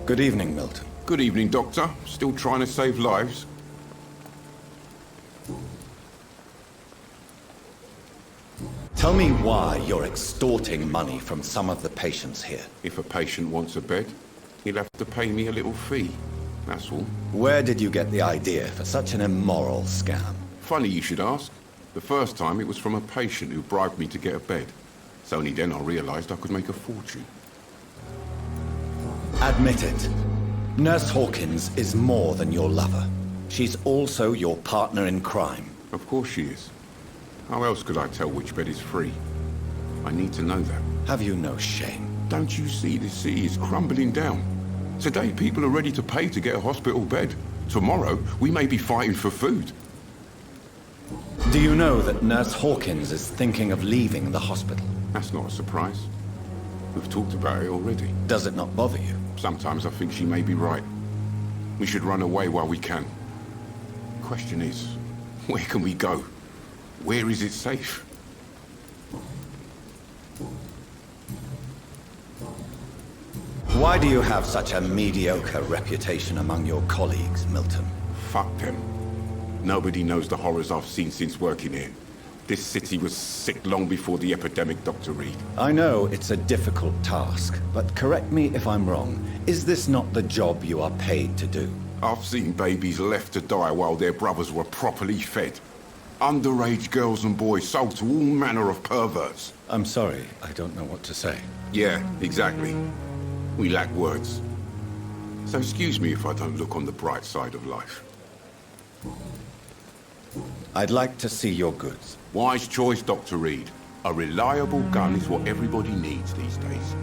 Good evening, Milton. Good evening, Doctor. Still trying to save lives? Tell me why you're extorting money from some of the patients here. If a patient wants a bed, he'll have to pay me a little fee. That's all. Where did you get the idea for such an immoral scam? Funny you should ask. The first time it was from a patient who bribed me to get a bed. It's only then I realized I could make a fortune. Admit it. Nurse Hawkins is more than your lover. She's also your partner in crime. Of course she is. How else could I tell which bed is free? I need to know that. Have you no shame? Don't you see this city is crumbling down? Today people are ready to pay to get a hospital bed. Tomorrow we may be fighting for food. Do you know that Nurse Hawkins is thinking of leaving the hospital? That's not a surprise. We've talked about it already. Does it not bother you? Sometimes I think she may be right. We should run away while we can. Question is, where can we go? Where is it safe? Why do you have such a mediocre reputation among your colleagues, Milton? Fuck them. Nobody knows the horrors I've seen since working here. This city was sick long before the epidemic, Dr. Reed. I know it's a difficult task, but correct me if I'm wrong. Is this not the job you are paid to do? I've seen babies left to die while their brothers were properly fed. Underage girls and boys sold to all manner of perverts. I'm sorry, I don't know what to say. Yeah, exactly. We lack words. So excuse me if I don't look on the bright side of life. I'd like to see your goods. Wise choice, Dr. Reed. A reliable gun is what everybody needs these days.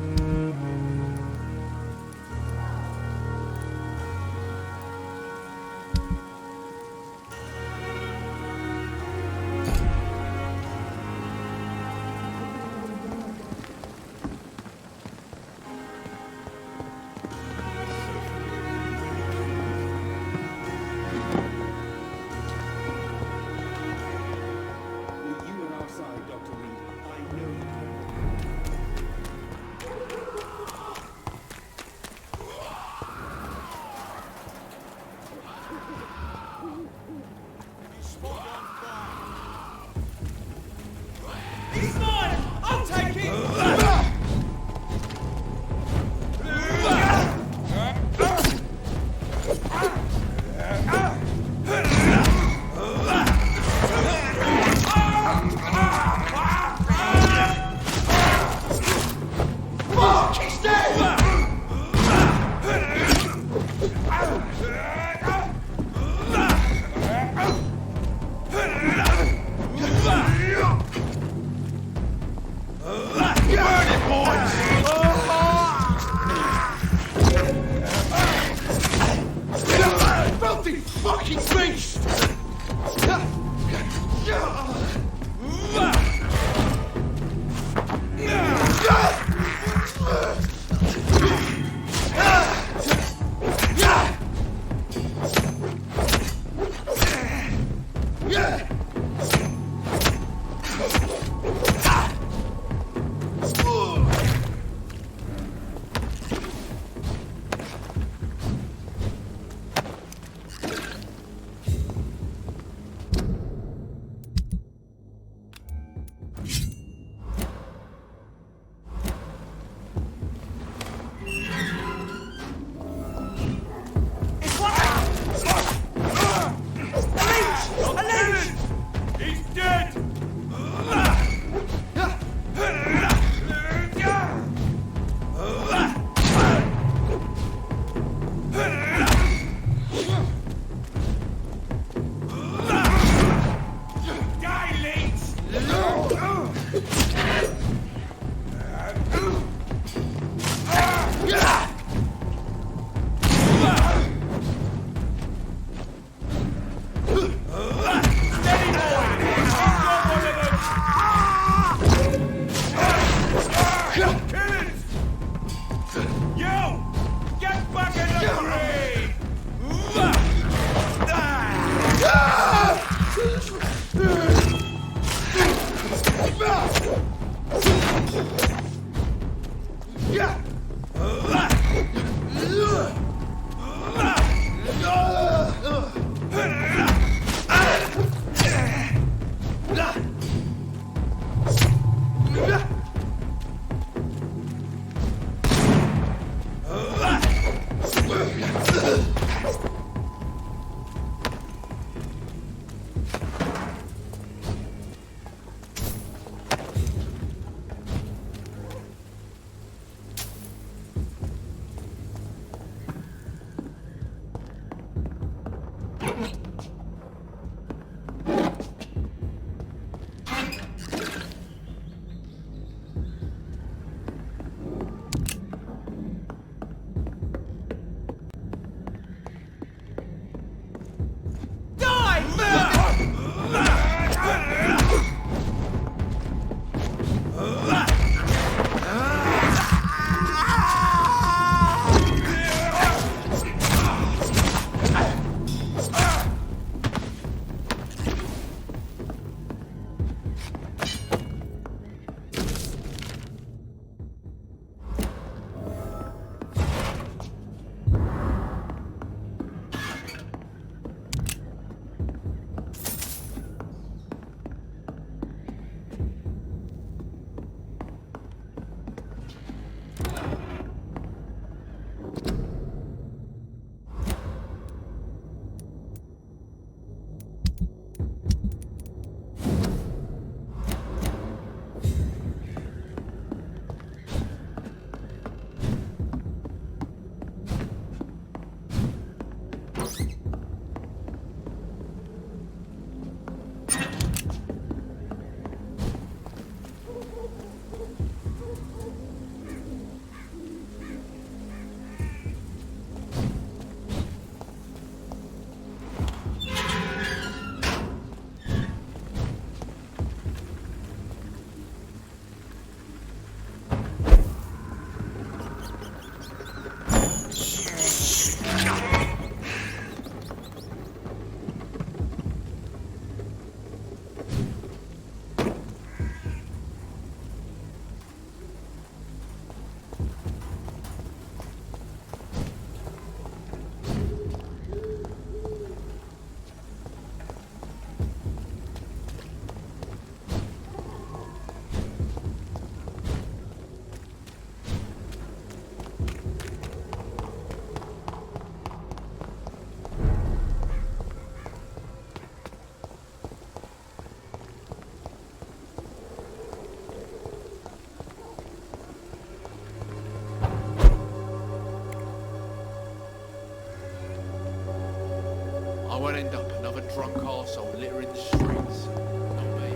I won't end up another drunk arsehole littering the streets. Not me.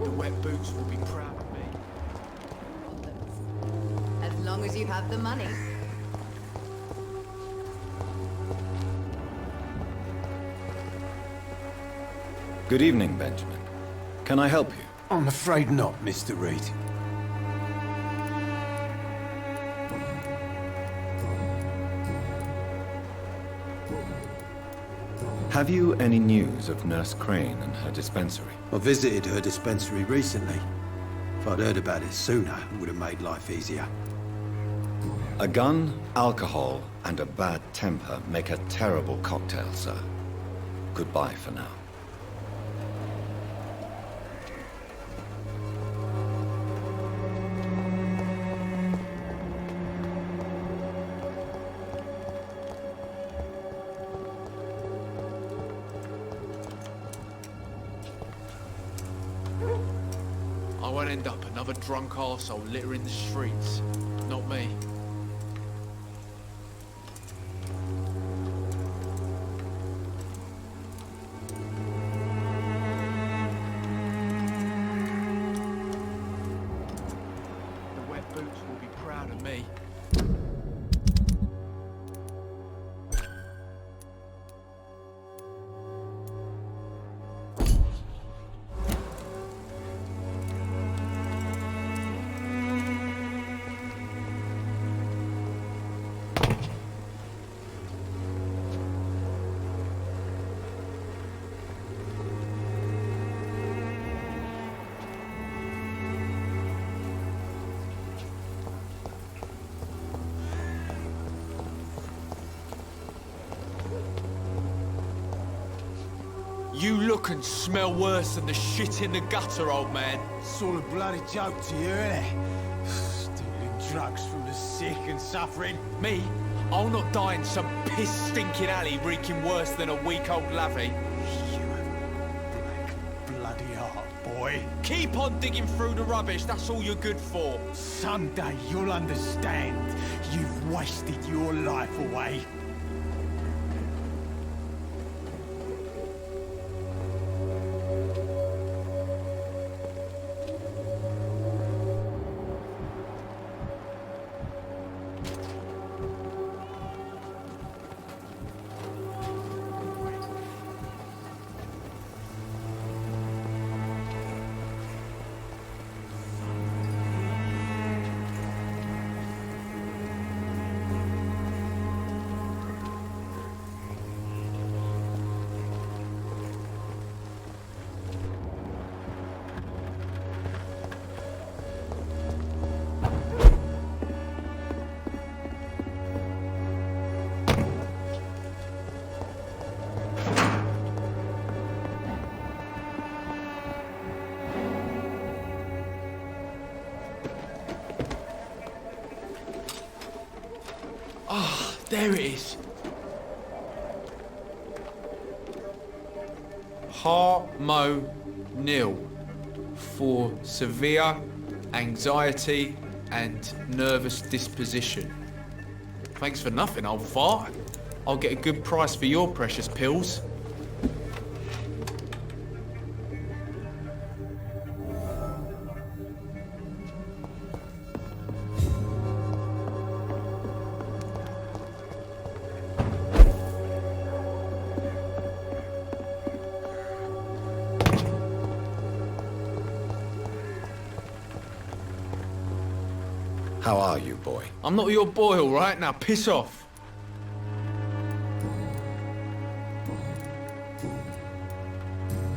The wet boots will be proud of me. As long as you have the money. Good evening, Benjamin. Can I help you? I'm afraid not, Mr. Reed. Have you any news of Nurse Crane and her dispensary? I visited her dispensary recently. If I'd heard about it sooner, it would have made life easier. A gun, alcohol, and a bad temper make a terrible cocktail, sir. Goodbye for now. I won't end up another drunk arsehole littering the streets. Not me. The wet boots will be proud of me. You look and smell worse than the shit in the gutter, old man. It's all a bloody joke to you, isn't it? Stealing drugs from the sick and suffering. Me? I'll not die in some piss-stinking alley reeking worse than a week-old lavvy. You have black bloody heart, boy. Keep on digging through the rubbish, that's all you're good for. Someday you'll understand. You've wasted your life away. There it is. Harmonil for severe anxiety and nervous disposition. Thanks for nothing, old fart. I'll get a good price for your precious pills. How are you, boy? I'm not your boy, all right? Now piss off.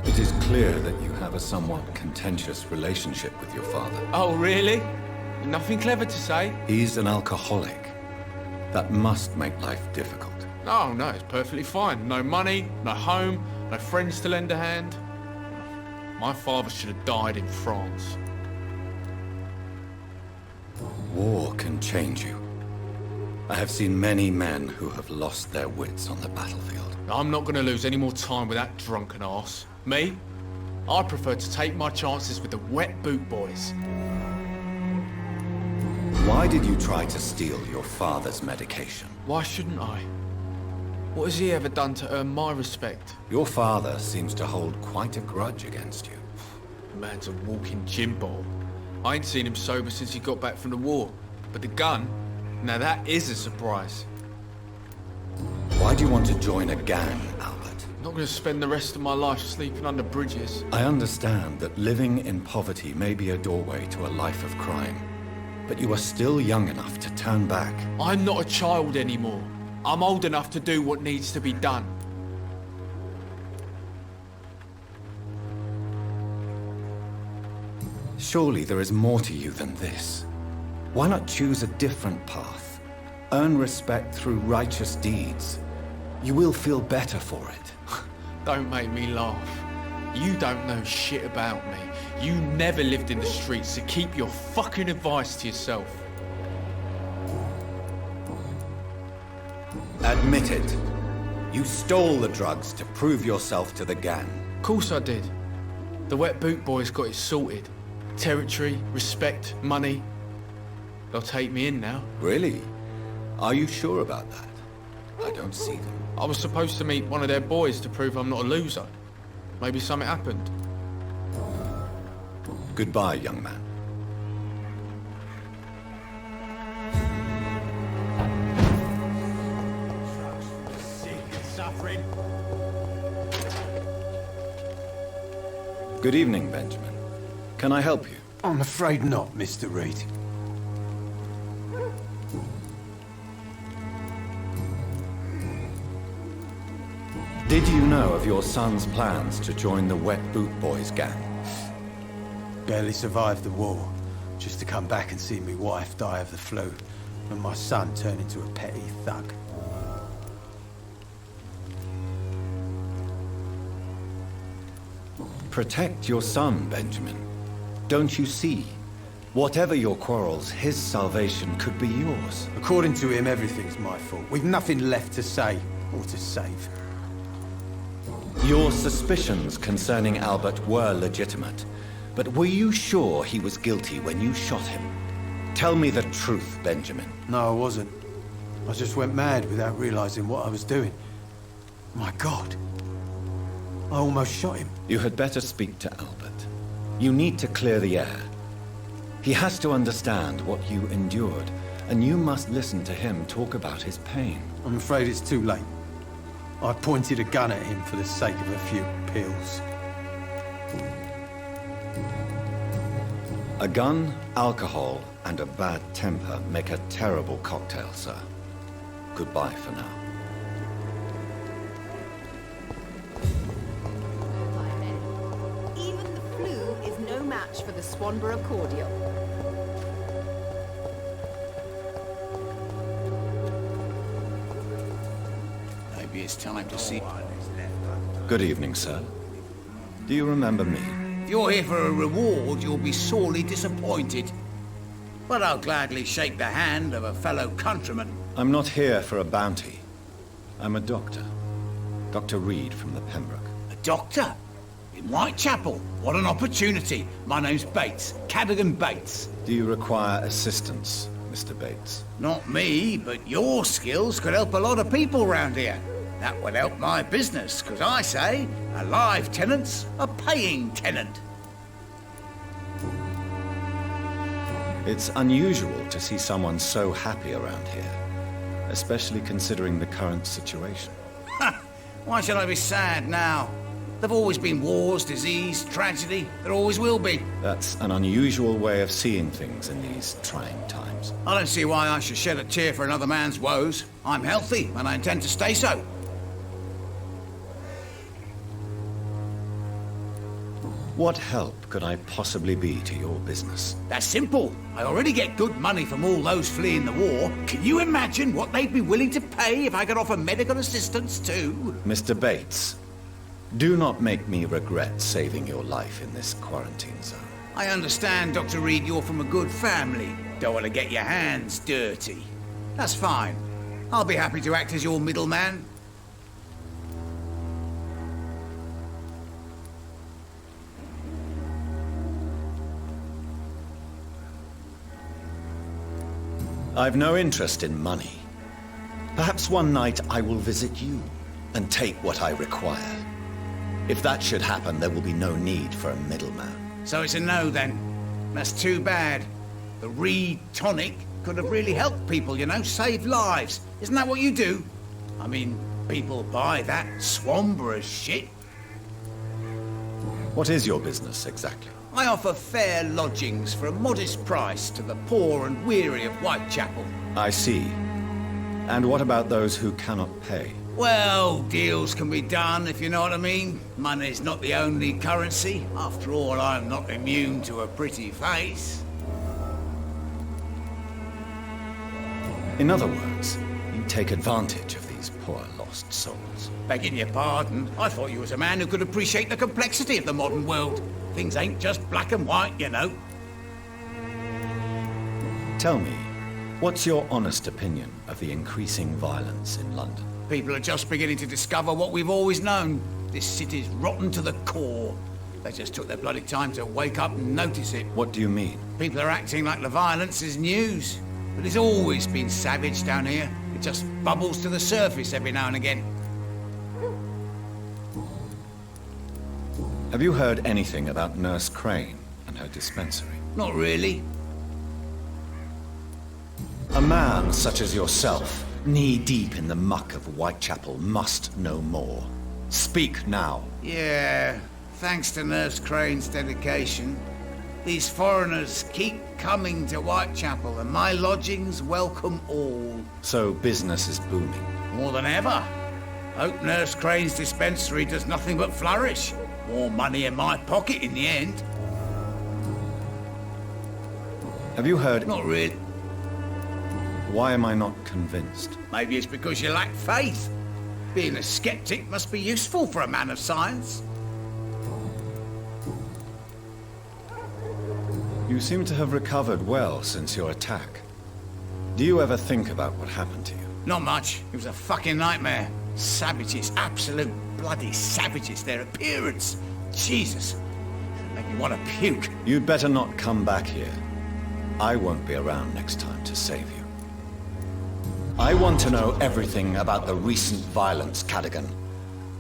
It is clear that you have a somewhat contentious relationship with your father. Oh, really? Nothing clever to say? He's an alcoholic. That must make life difficult. Oh, no, it's perfectly fine. No money, no home, no friends to lend a hand. My father should have died in France. War can change you. I have seen many men who have lost their wits on the battlefield. I'm not going to lose any more time with that drunken arse. Me? I prefer to take my chances with the wet boot boys. Why did you try to steal your father's medication? Why shouldn't I? What has he ever done to earn my respect? Your father seems to hold quite a grudge against you. The man's a walking gym ball. I ain't seen him sober since he got back from the war. But the gun, now that is a surprise. Why do you want to join a gang, Albert? I'm not going to spend the rest of my life sleeping under bridges. I understand that living in poverty may be a doorway to a life of crime. But you are still young enough to turn back. I'm not a child anymore. I'm old enough to do what needs to be done. Surely there is more to you than this. Why not choose a different path? Earn respect through righteous deeds. You will feel better for it. Don't make me laugh. You don't know shit about me. You never lived in the streets, so keep your fucking advice to yourself. Admit it. You stole the drugs to prove yourself to the gang. Of course I did. The wet boot boys got it sorted. Territory, respect, money. They'll take me in now. Really? Are you sure about that? I don't see them. I was supposed to meet one of their boys to prove I'm not a loser. Maybe something happened. Goodbye, young man. Sick and suffering. Good evening, Benjamin. Can I help you? I'm afraid not, Mr. Reed. Did you know of your son's plans to join the Wet Boot Boys gang? Barely survived the war, just to come back and see me wife die of the flu, and my son turn into a petty thug. Protect your son, Benjamin. Don't you see? Whatever your quarrels, his salvation could be yours. According to him, everything's my fault. We've nothing left to say or to save. Your suspicions concerning Albert were legitimate, but were you sure he was guilty when you shot him? Tell me the truth, Benjamin. No, I wasn't. I just went mad without realizing what I was doing. My God. I almost shot him. You had better speak to Albert. You need to clear the air. He has to understand what you endured, and you must listen to him talk about his pain. I'm afraid it's too late. I pointed a gun at him for the sake of a few pills. A gun, alcohol, and a bad temper make a terrible cocktail, sir. Goodbye for now. Even the flu is no match for the Swanborough cordial. Maybe it's time to see. Good evening, sir. Do you remember me? If you're here for a reward, you'll be sorely disappointed. But I'll gladly shake the hand of a fellow countryman. I'm not here for a bounty. I'm a doctor. Dr. Reed from the Pembroke. A doctor? In Whitechapel? What an opportunity. My name's Bates. Cadogan Bates. Do you require assistance, Mr. Bates? Not me, but your skills could help a lot of people round here. That would help my business, because I say, a live tenant's a paying tenant. It's unusual to see someone so happy around here, especially considering the current situation. Why should I be sad now? There've always been wars, disease, tragedy. There always will be. That's an unusual way of seeing things in these trying times. I don't see why I should shed a tear for another man's woes. I'm healthy, and I intend to stay so. What help could I possibly be to your business? That's simple. I already get good money from all those fleeing the war. Can you imagine what they'd be willing to pay if I could offer medical assistance too? Mr. Bates, do not make me regret saving your life in this quarantine zone. I understand, Dr. Reed, you're from a good family. Don't want to get your hands dirty. That's fine. I'll be happy to act as your middleman. I've no interest in money. Perhaps one night I will visit you and take what I require. If that should happen, there will be no need for a middleman. So it's a no then. That's too bad. The Reed tonic could have really helped people, you know, save lives. Isn't that what you do? I mean, people buy that Swanborough shit. What is your business exactly? I offer fair lodgings for a modest price to the poor and weary of Whitechapel. I see. And what about those who cannot pay? Well, deals can be done, if you know what I mean. Money's not the only currency. After all, I'm not immune to a pretty face. In other words, you take advantage of these poor lost souls. Begging your pardon, I thought you was a man who could appreciate the complexity of the modern world. Things ain't just black and white, you know. Tell me, what's your honest opinion of the increasing violence in London? People are just beginning to discover what we've always known. This city's rotten to the core. They just took their bloody time to wake up and notice it. What do you mean? People are acting like the violence is news. But it's always been savage down here. It just bubbles to the surface every now and again. Have you heard anything about Nurse Crane and her dispensary? Not really. A man such as yourself, knee-deep in the muck of Whitechapel, must know more. Speak now. Yeah, thanks to Nurse Crane's dedication. These foreigners keep coming to Whitechapel, and my lodgings welcome all. So business is booming. More than ever. Hope Nurse Crane's dispensary does nothing but flourish. More money in my pocket in the end. Have you heard... Not really. Why am I not convinced? Maybe it's because you lack faith. Being a skeptic must be useful for a man of science. You seem to have recovered well since your attack. Do you ever think about what happened to you? Not much. It was a fucking nightmare. Savages, absolute bloody savages. Their appearance. Jesus. It made me want to puke. You'd better not come back here. I won't be around next time to save you. I want to know everything about the recent violence, Cadogan.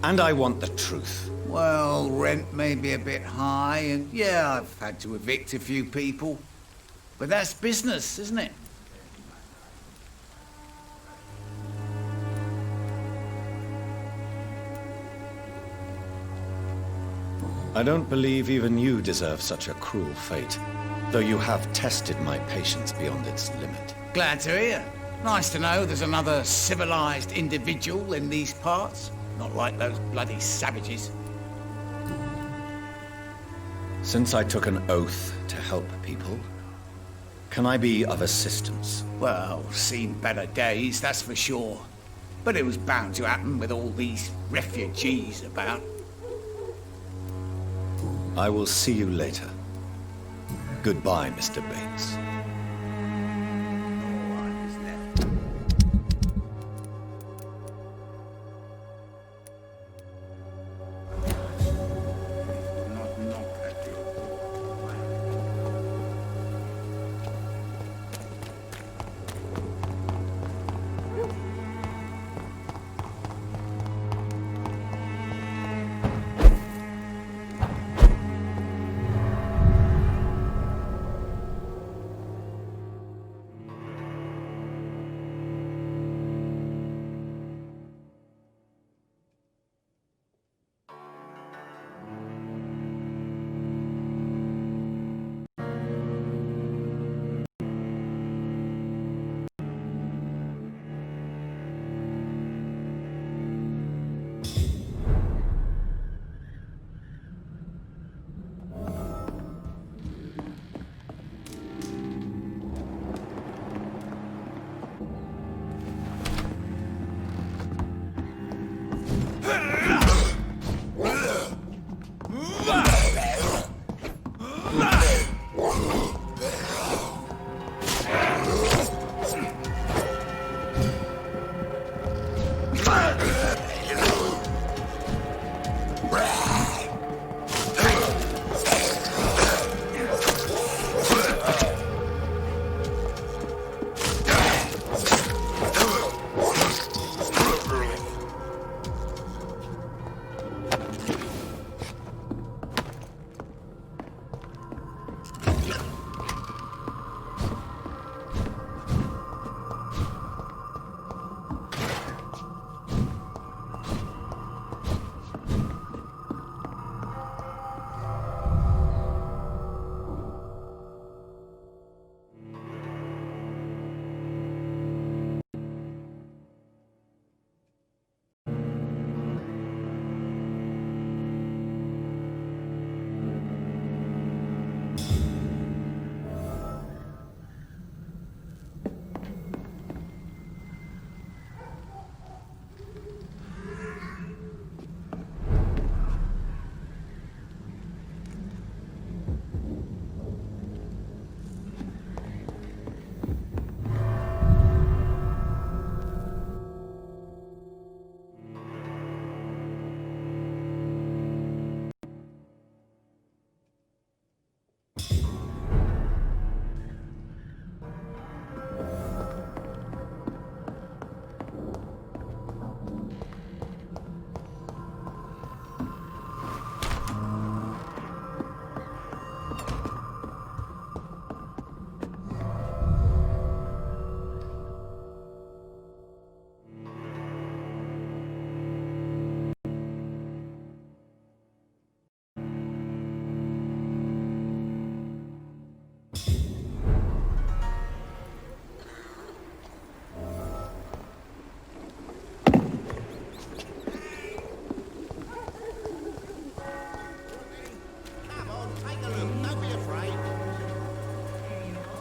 And I want the truth. Well, rent may be a bit high, and yeah, I've had to evict a few people. But that's business, isn't it? I don't believe even you deserve such a cruel fate, though you have tested my patience beyond its limit. Glad to hear. Nice to know there's another civilized individual in these parts. Not like those bloody savages. Since I took an oath to help people, can I be of assistance? Well, seen better days, that's for sure. But it was bound to happen with all these refugees about. I will see you later. Goodbye, Mr. Bates.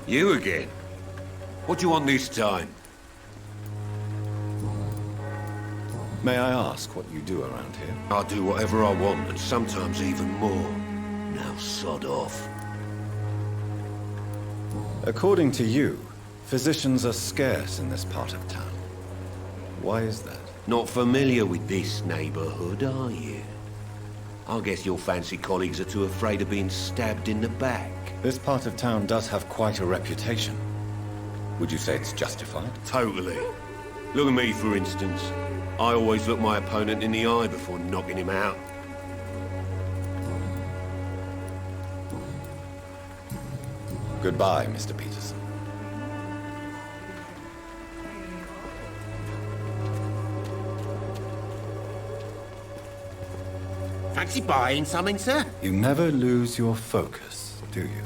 You again? What do you want this time? May I ask what you do around here? I do whatever I want, and sometimes even more. Now sod off. According to you, physicians are scarce in this part of town. Why is that? Not familiar with this neighborhood, are you? I guess your fancy colleagues are too afraid of being stabbed in the back. This part of town does have quite a reputation. Would you say it's justified? Totally. Look at me, for instance. I always look my opponent in the eye before knocking him out. Goodbye, Mr. Peterson. Fancy buying something, sir? You never lose your focus, do you?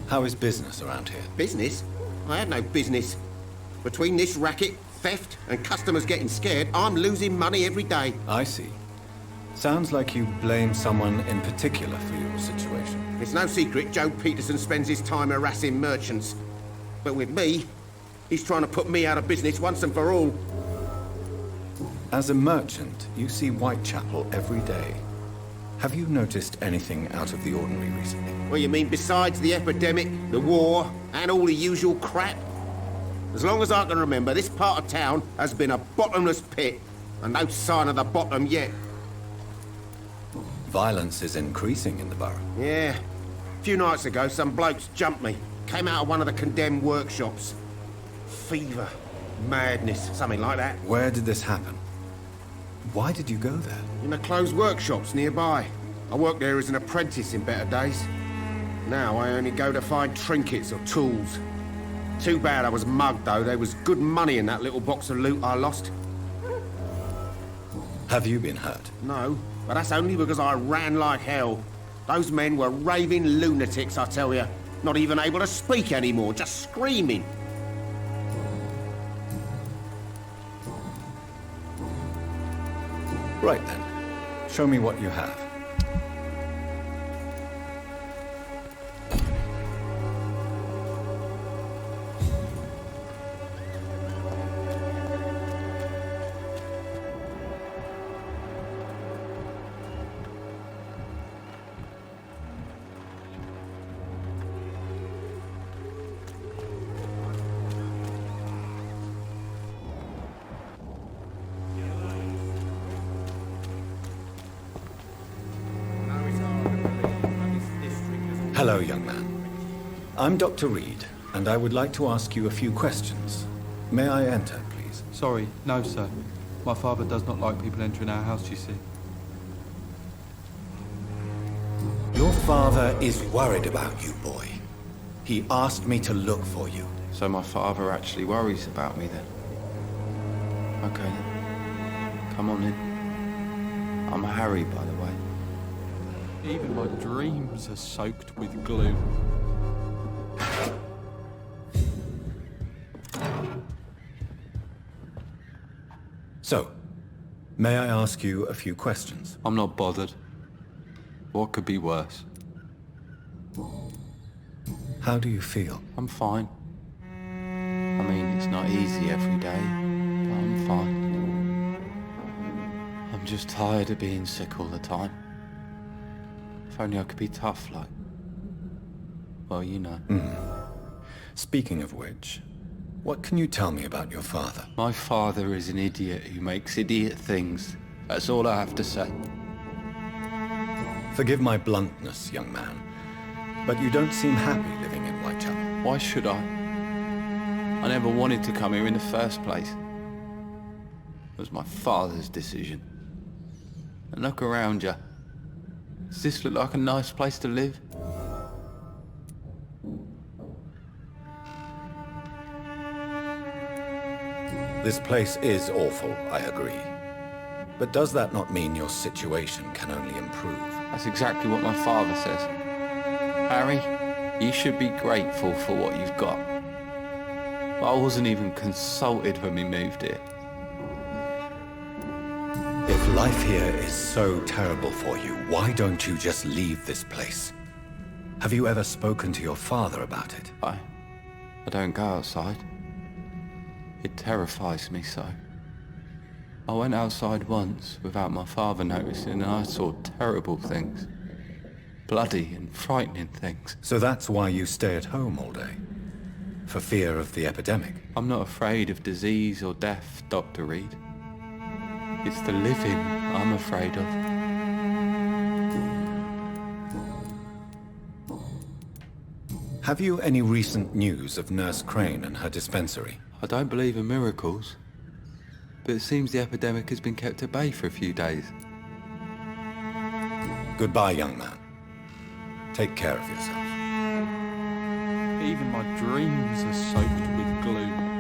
How is business around here? Business? I have no business. Between this racket, theft, and customers getting scared, I'm losing money every day. I see. Sounds like you blame someone in particular for your situation. It's no secret Joe Peterson spends his time harassing merchants. But with me, he's trying to put me out of business once and for all. As a merchant, you see Whitechapel every day. Have you noticed anything out of the ordinary recently? Well, you mean besides the epidemic, the war, and all the usual crap? As long as I can remember, this part of town has been a bottomless pit, and no sign of the bottom yet. Violence is increasing in the borough. Yeah. A few nights ago, some blokes jumped me. Came out of one of the condemned workshops. Fever, madness, something like that. Where did this happen? Why did you go there? In the closed workshops nearby. I worked there as an apprentice in better days. Now I only go to find trinkets or tools. Too bad I was mugged, though. There was good money in that little box of loot I lost. Have you been hurt? No, but that's only because I ran like hell. Those men were raving lunatics, I tell you. Not even able to speak anymore, just screaming. Right then. Show me what you have. Hello, young man. I'm Dr. Reed, and I would like to ask you a few questions. May I enter, please? Sorry, no, sir. My father does not like people entering our house, you see. Your father is worried about you, boy. He asked me to look for you. So my father actually worries about me then? Okay then. Come on in. I'm Harry, by the way. Even my dreams are soaked with glue. So, may I ask you a few questions? I'm not bothered. What could be worse? How do you feel? I'm fine. I mean, it's not easy every day, but I'm fine. I'm just tired of being sick all the time. If only I could be tough, like... Well, you know. Speaking of which, what can you tell me about your father? My father is an idiot who makes idiot things. That's all I have to say. Forgive my bluntness, young man, but you don't seem happy living in Whitechapel. Why should I? I never wanted to come here in the first place. It was my father's decision. And look around you. Does this look like a nice place to live? This place is awful, I agree. But does that not mean your situation can only improve? That's exactly what my father says. Harry, you should be grateful for what you've got. I wasn't even consulted when we moved here. If life here is so terrible for you, why don't you just leave this place? Have you ever spoken to your father about it? I don't go outside. It terrifies me so. I went outside once without my father noticing and I saw terrible things. Bloody and frightening things. So that's why you stay at home all day? For fear of the epidemic? I'm not afraid of disease or death, Dr. Reed. It's the living I'm afraid of. Have you any recent news of Nurse Crane and her dispensary? I don't believe in miracles, but it seems the epidemic has been kept at bay for a few days. Goodbye, young man. Take care of yourself. Even my dreams are soaked with gloom.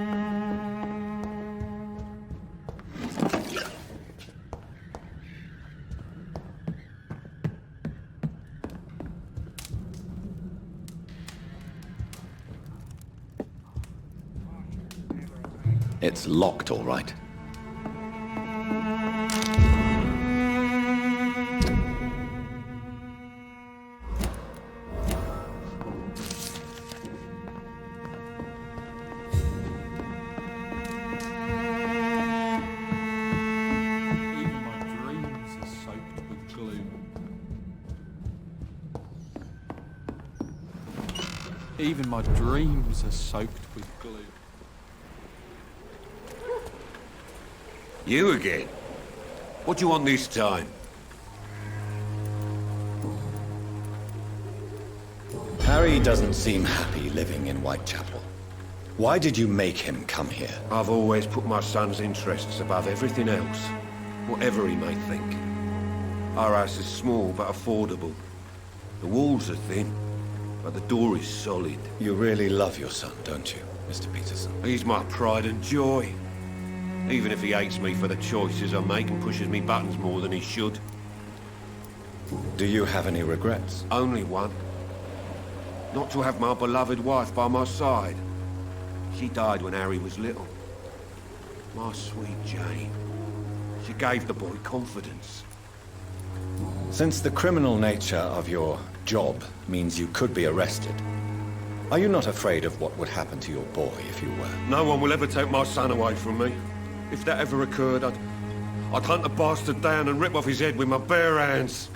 It's locked, all right. Even my dreams are soaked with glue. You again? What do you want this time? Harry doesn't seem happy living in Whitechapel. Why did you make him come here? I've always put my son's interests above everything else, whatever he may think. Our house is small but affordable. The walls are thin, but the door is solid. You really love your son, don't you, Mr. Peterson? He's my pride and joy. Even if he hates me for the choices I make and pushes me buttons more than he should. Do you have any regrets? Only one. Not to have my beloved wife by my side. She died when Harry was little. My sweet Jane. She gave the boy confidence. Since the criminal nature of your job means you could be arrested, are you not afraid of what would happen to your boy if you were? No one will ever take my son away from me. If that ever occurred, I'd hunt the bastard down and rip off his head with my bare hands.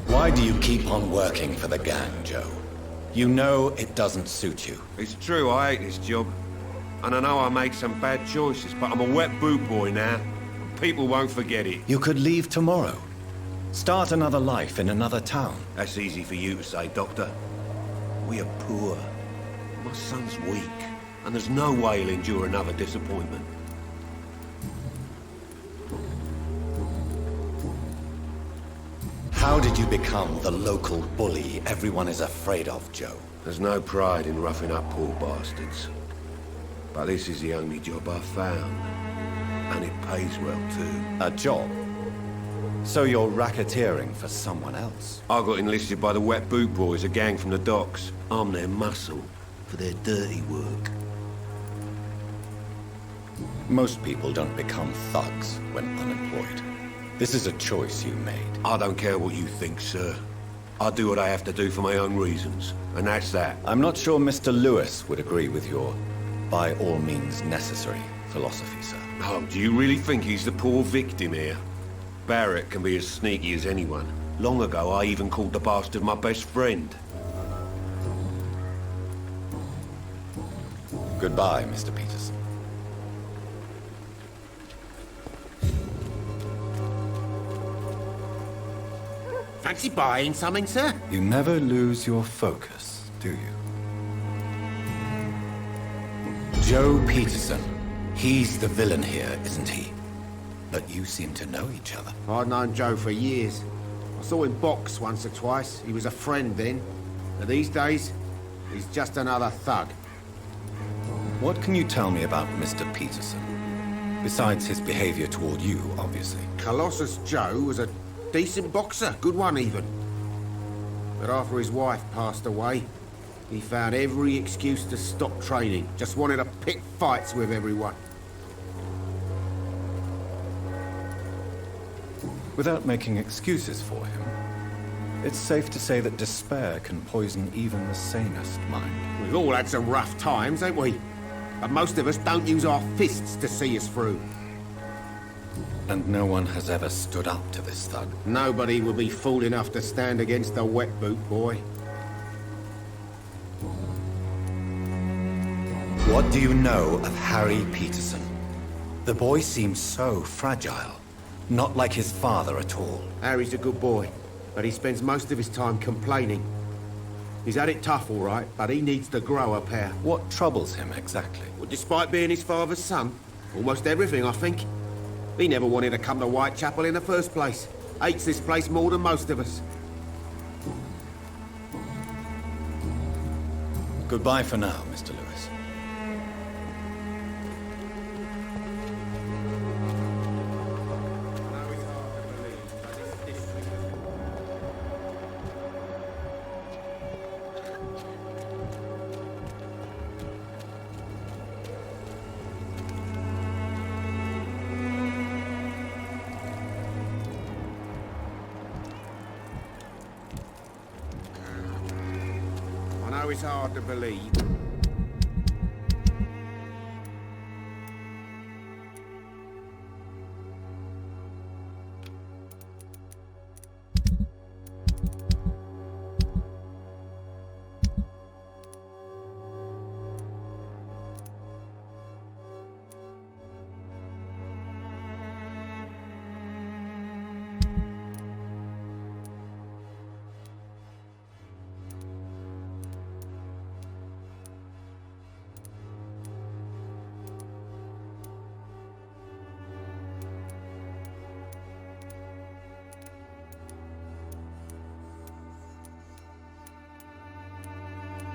Why do you keep on working for the gang, Joe? You know it doesn't suit you. It's true, I hate this job. And I know I made some bad choices, but I'm a wet boot boy now. People won't forget it. You could leave tomorrow. Start another life in another town. That's easy for you to say, Doctor. We are poor. My son's weak, and there's no way he'll endure another disappointment. How did you become the local bully everyone is afraid of, Joe? There's no pride in roughing up poor bastards. But this is the only job I've found. And it pays well, too. A job? So you're racketeering for someone else? I got enlisted by the Wet Boot Boys, a gang from the docks. I'm their muscle for their dirty work. Most people don't become thugs when unemployed. This is a choice you made. I don't care what you think, sir. I do what I have to do for my own reasons, and that's that. I'm not sure Mr. Lewis would agree with your by all means necessary philosophy, sir. Oh, do you really think he's the poor victim here? Barrett can be as sneaky as anyone. Long ago, I even called the bastard my best friend. Goodbye, Mr. Peterson. Fancy buying something, sir? You never lose your focus, do you? Joe Peterson. He's the villain here, isn't he? But you seem to know each other. I've known Joe for years. I saw him box once or twice. He was a friend then. But these days, he's just another thug. What can you tell me about Mr. Peterson? Besides his behavior toward you, obviously. Colossus Joe was a decent boxer, good one even. But after his wife passed away, he found every excuse to stop training. Just wanted to pick fights with everyone. Without making excuses for him, It's safe to say that despair can poison even the sanest mind. We've all had some rough times, ain't we? But most of us don't use our fists to see us through. And no one has ever stood up to this thug. Nobody will be fool enough to stand against the wet boot boy. What do you know of Harry Peterson? The boy seems so fragile. Not like his father at all. Harry's a good boy, but he spends most of his time complaining. He's had it tough, all right, but he needs to grow a pair. What troubles him exactly? Well, despite being his father's son, almost everything, I think. He never wanted to come to Whitechapel in the first place. Hates this place more than most of us. Goodbye for now, Mr. Lewis. I know it's hard to believe.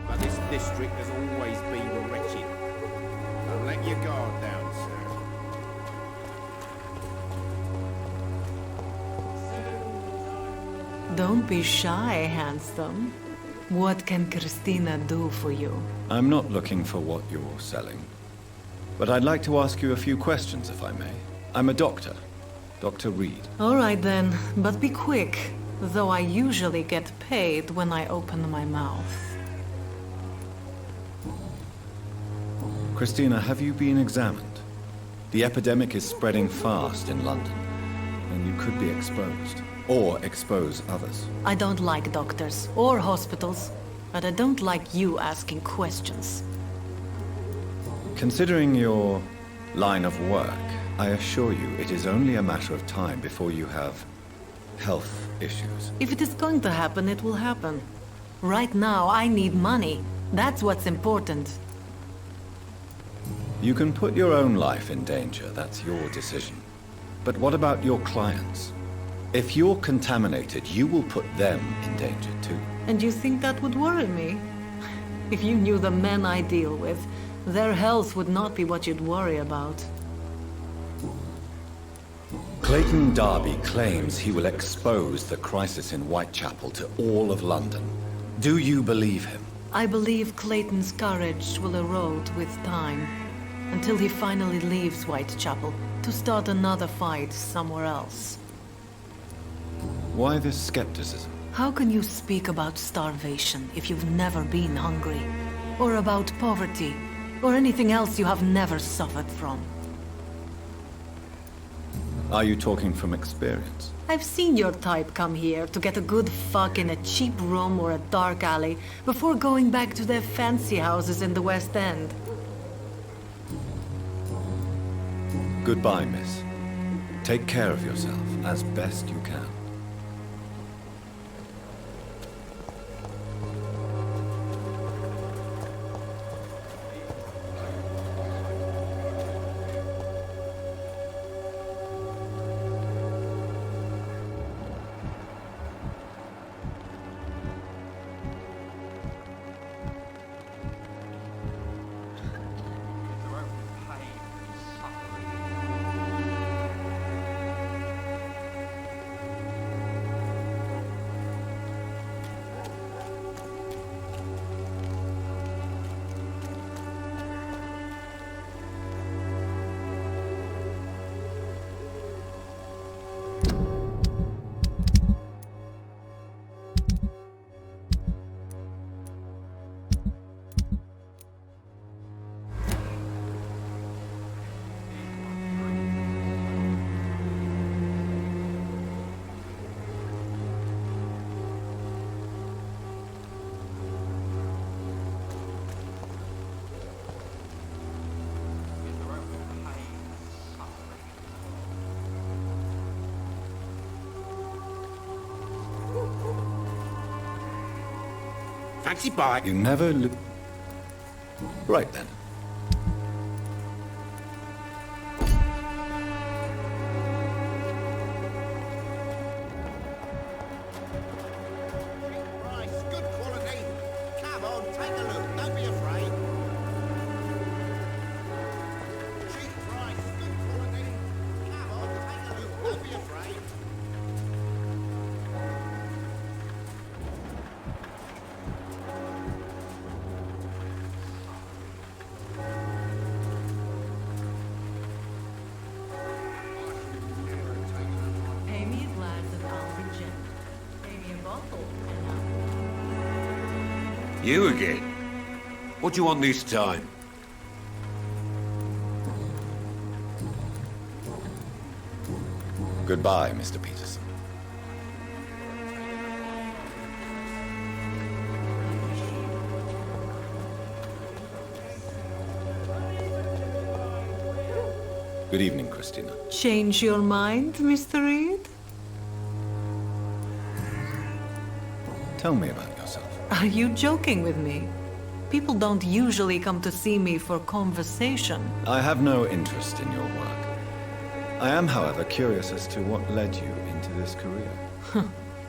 But this district has always been wretched. Don't let your guard down, sir. Don't be shy, handsome. What can Christina do for you? I'm not looking for what you're selling. But I'd like to ask you a few questions, if I may. I'm a doctor. Dr. Reed. All right then, but be quick. Though I usually get paid when I open my mouth. Christina, have you been examined? The epidemic is spreading fast in London, and you could be exposed. Or expose others. I don't like doctors or hospitals, but I don't like you asking questions. Considering your line of work, I assure you it is only a matter of time before you have health issues. If it is going to happen, it will happen. Right now, I need money. That's what's important. You can put your own life in danger, that's your decision. But what about your clients? If you're contaminated, you will put them in danger too. And you think that would worry me? If you knew the men I deal with, their health would not be what you'd worry about. Clayton Darby claims he will expose the crisis in Whitechapel to all of London. Do you believe him? I believe Clayton's courage will erode with time, until he finally leaves Whitechapel to start another fight somewhere else. Why this skepticism? How can you speak about starvation if you've never been hungry? Or about poverty? Or anything else you have never suffered from? Are you talking from experience? I've seen your type come here to get a good fuck in a cheap room or a dark alley before going back to their fancy houses in the West End. Goodbye, miss. Take care of yourself as best you can. Fancy bye. You never Right then. Price, good quality. Come on, take a look. Don't be afraid. Cheap price, good quality. Come on, take a look. Don't be afraid. Pay me a glass of Alfred gin. Pay me a bottle and You again? What do you want this time? Goodbye, Mr. Peterson. Good evening, Christina. Change your mind, Mr. Reed? Tell me about yourself. Are you joking with me? People don't usually come to see me for conversation. I have no interest in your work. I am, however, curious as to what led you into this career.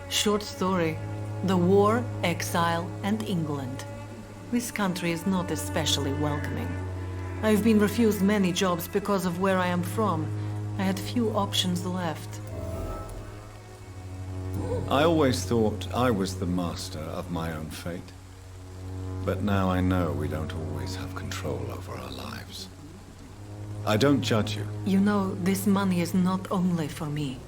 Short story. The war, exile, and England. This country is not especially welcoming. I've been refused many jobs because of where I am from. I had few options left. I always thought I was the master of my own fate. But now I know we don't always have control over our lives. I don't judge you. You know, this money is not only for me.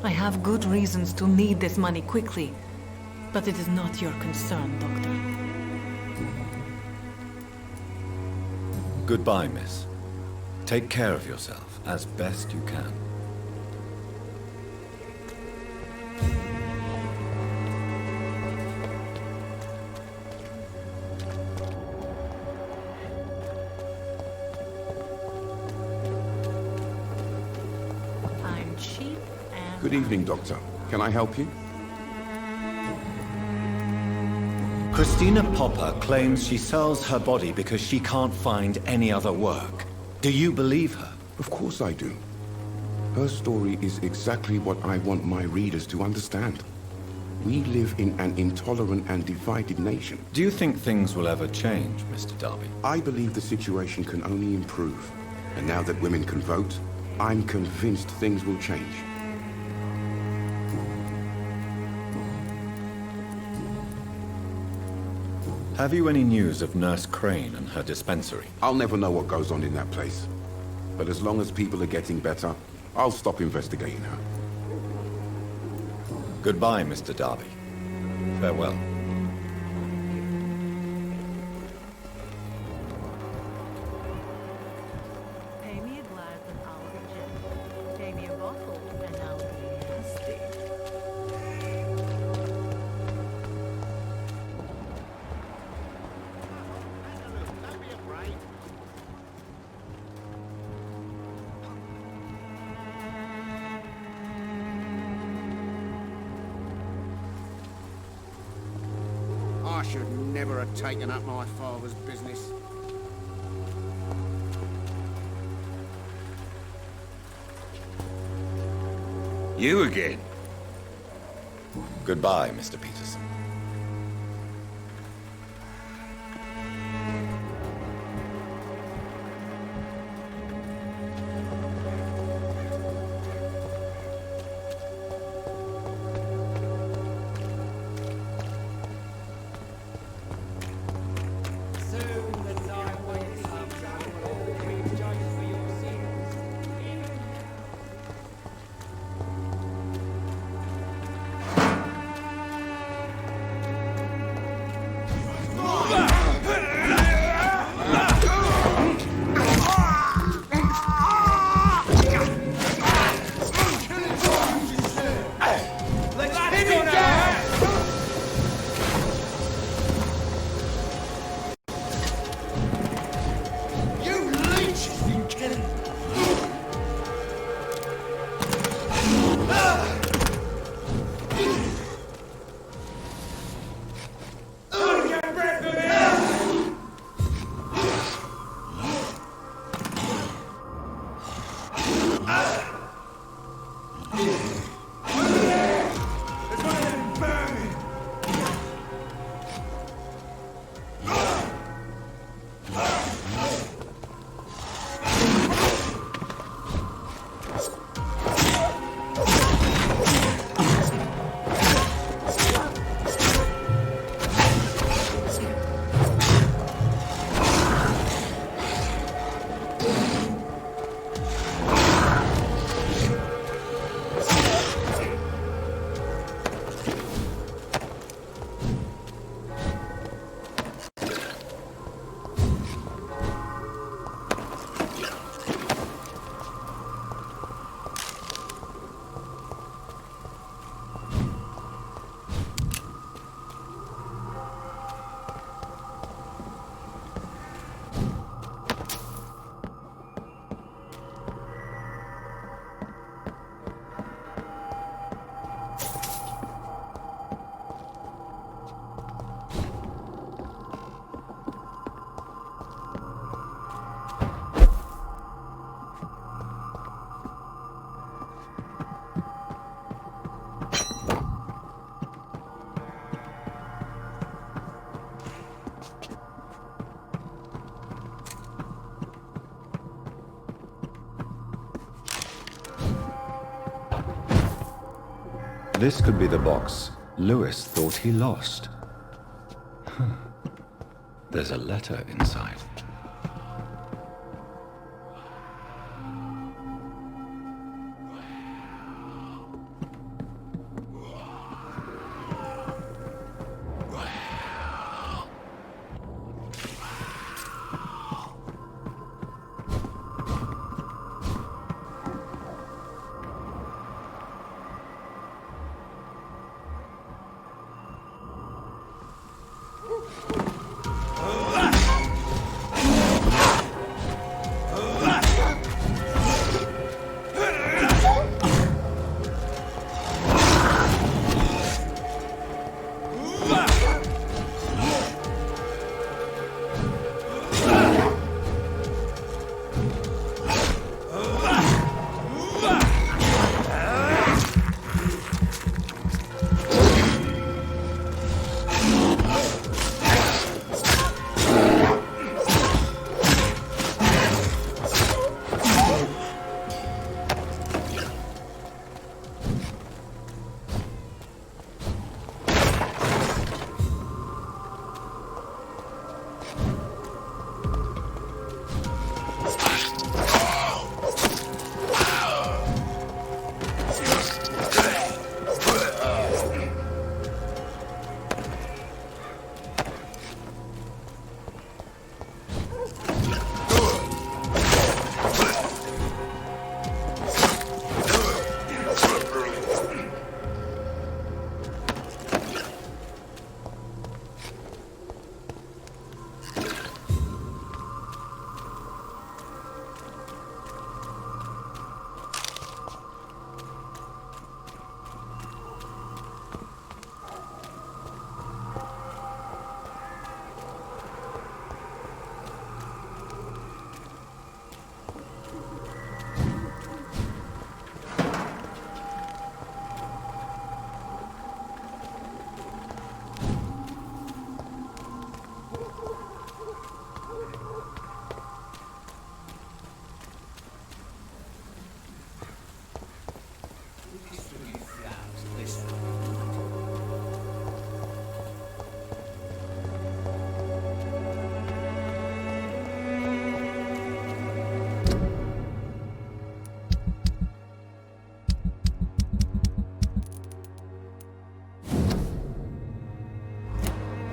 I have good reasons to need this money quickly. But it is not your concern, Doctor. Goodbye, miss. Take care of yourself as best you can. I'm cheap and... Good evening, Doctor. Can I help you? Christina Popper claims she sells her body because she can't find any other work. Do you believe her? Of course I do. Her story is exactly what I want my readers to understand. We live in an intolerant and divided nation. Do you think things will ever change, Mr. Darby? I believe the situation can only improve. And now that women can vote, I'm convinced things will change. Have you any news of Nurse Crane and her dispensary? I'll never know what goes on in that place. But as long as people are getting better, I'll stop investigating her. Goodbye, Mr. Darby. Farewell. Pay me a glass of Alfred gin. Pay me a bottle and I'll be nasty. Don't be afraid. I should never have taken up my father's business. You again? Goodbye, Mr. Peterson. This could be the box Lewis thought he lost. There's a letter inside.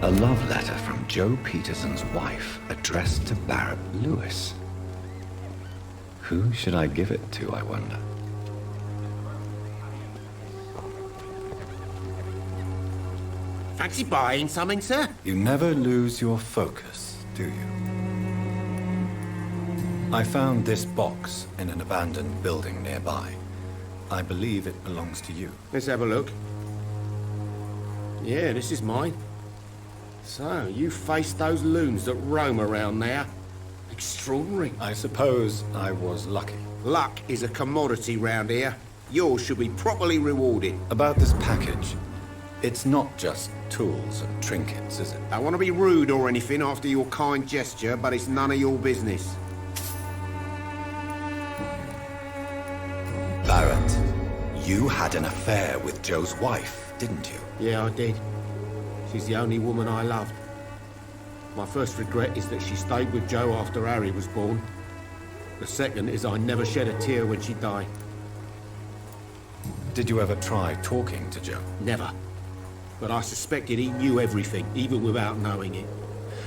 A love letter from Joe Peterson's wife, addressed to Barrett Lewis. Who should I give it to, I wonder? Fancy buying something, sir? You never lose your focus, do you? I found this box in an abandoned building nearby. I believe it belongs to you. Let's have a look. Yeah, this is mine. So, you faced those loons that roam around there. Extraordinary. I suppose I was lucky. Luck is a commodity round here. Yours should be properly rewarded. About this package, it's not just tools and trinkets, is it? I want to be rude or anything after your kind gesture, but it's none of your business. Barrett, you had an affair with Joe's wife, didn't you? Yeah, I did. She's the only woman I loved. My first regret is that she stayed with Joe after Harry was born. The second is I never shed a tear when she died. Did you ever try talking to Joe? Never. But I suspected he knew everything, even without knowing it.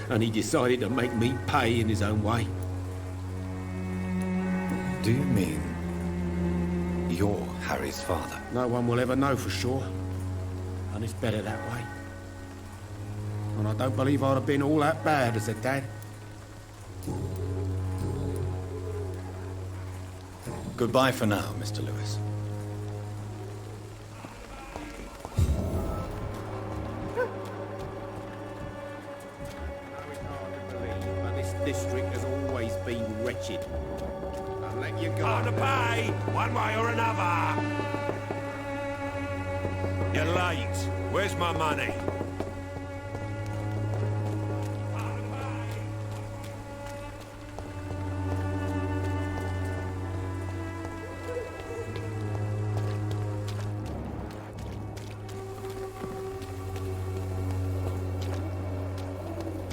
And he decided to make me pay in his own way. Do you mean you're Harry's father? No one will ever know for sure. And it's better that way. And I don't believe I'd have been all that bad as a dad. Goodbye for now, Mr. Lewis. But this district has always been wretched. I'll let you go. Gotta pay, one way or another. You're late. Where's my money?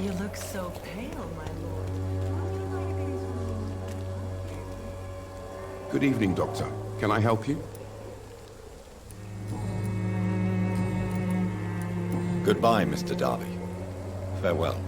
You look so pale, my lord. Good evening, Doctor. Can I help you? Goodbye, Mr. Darby. Farewell.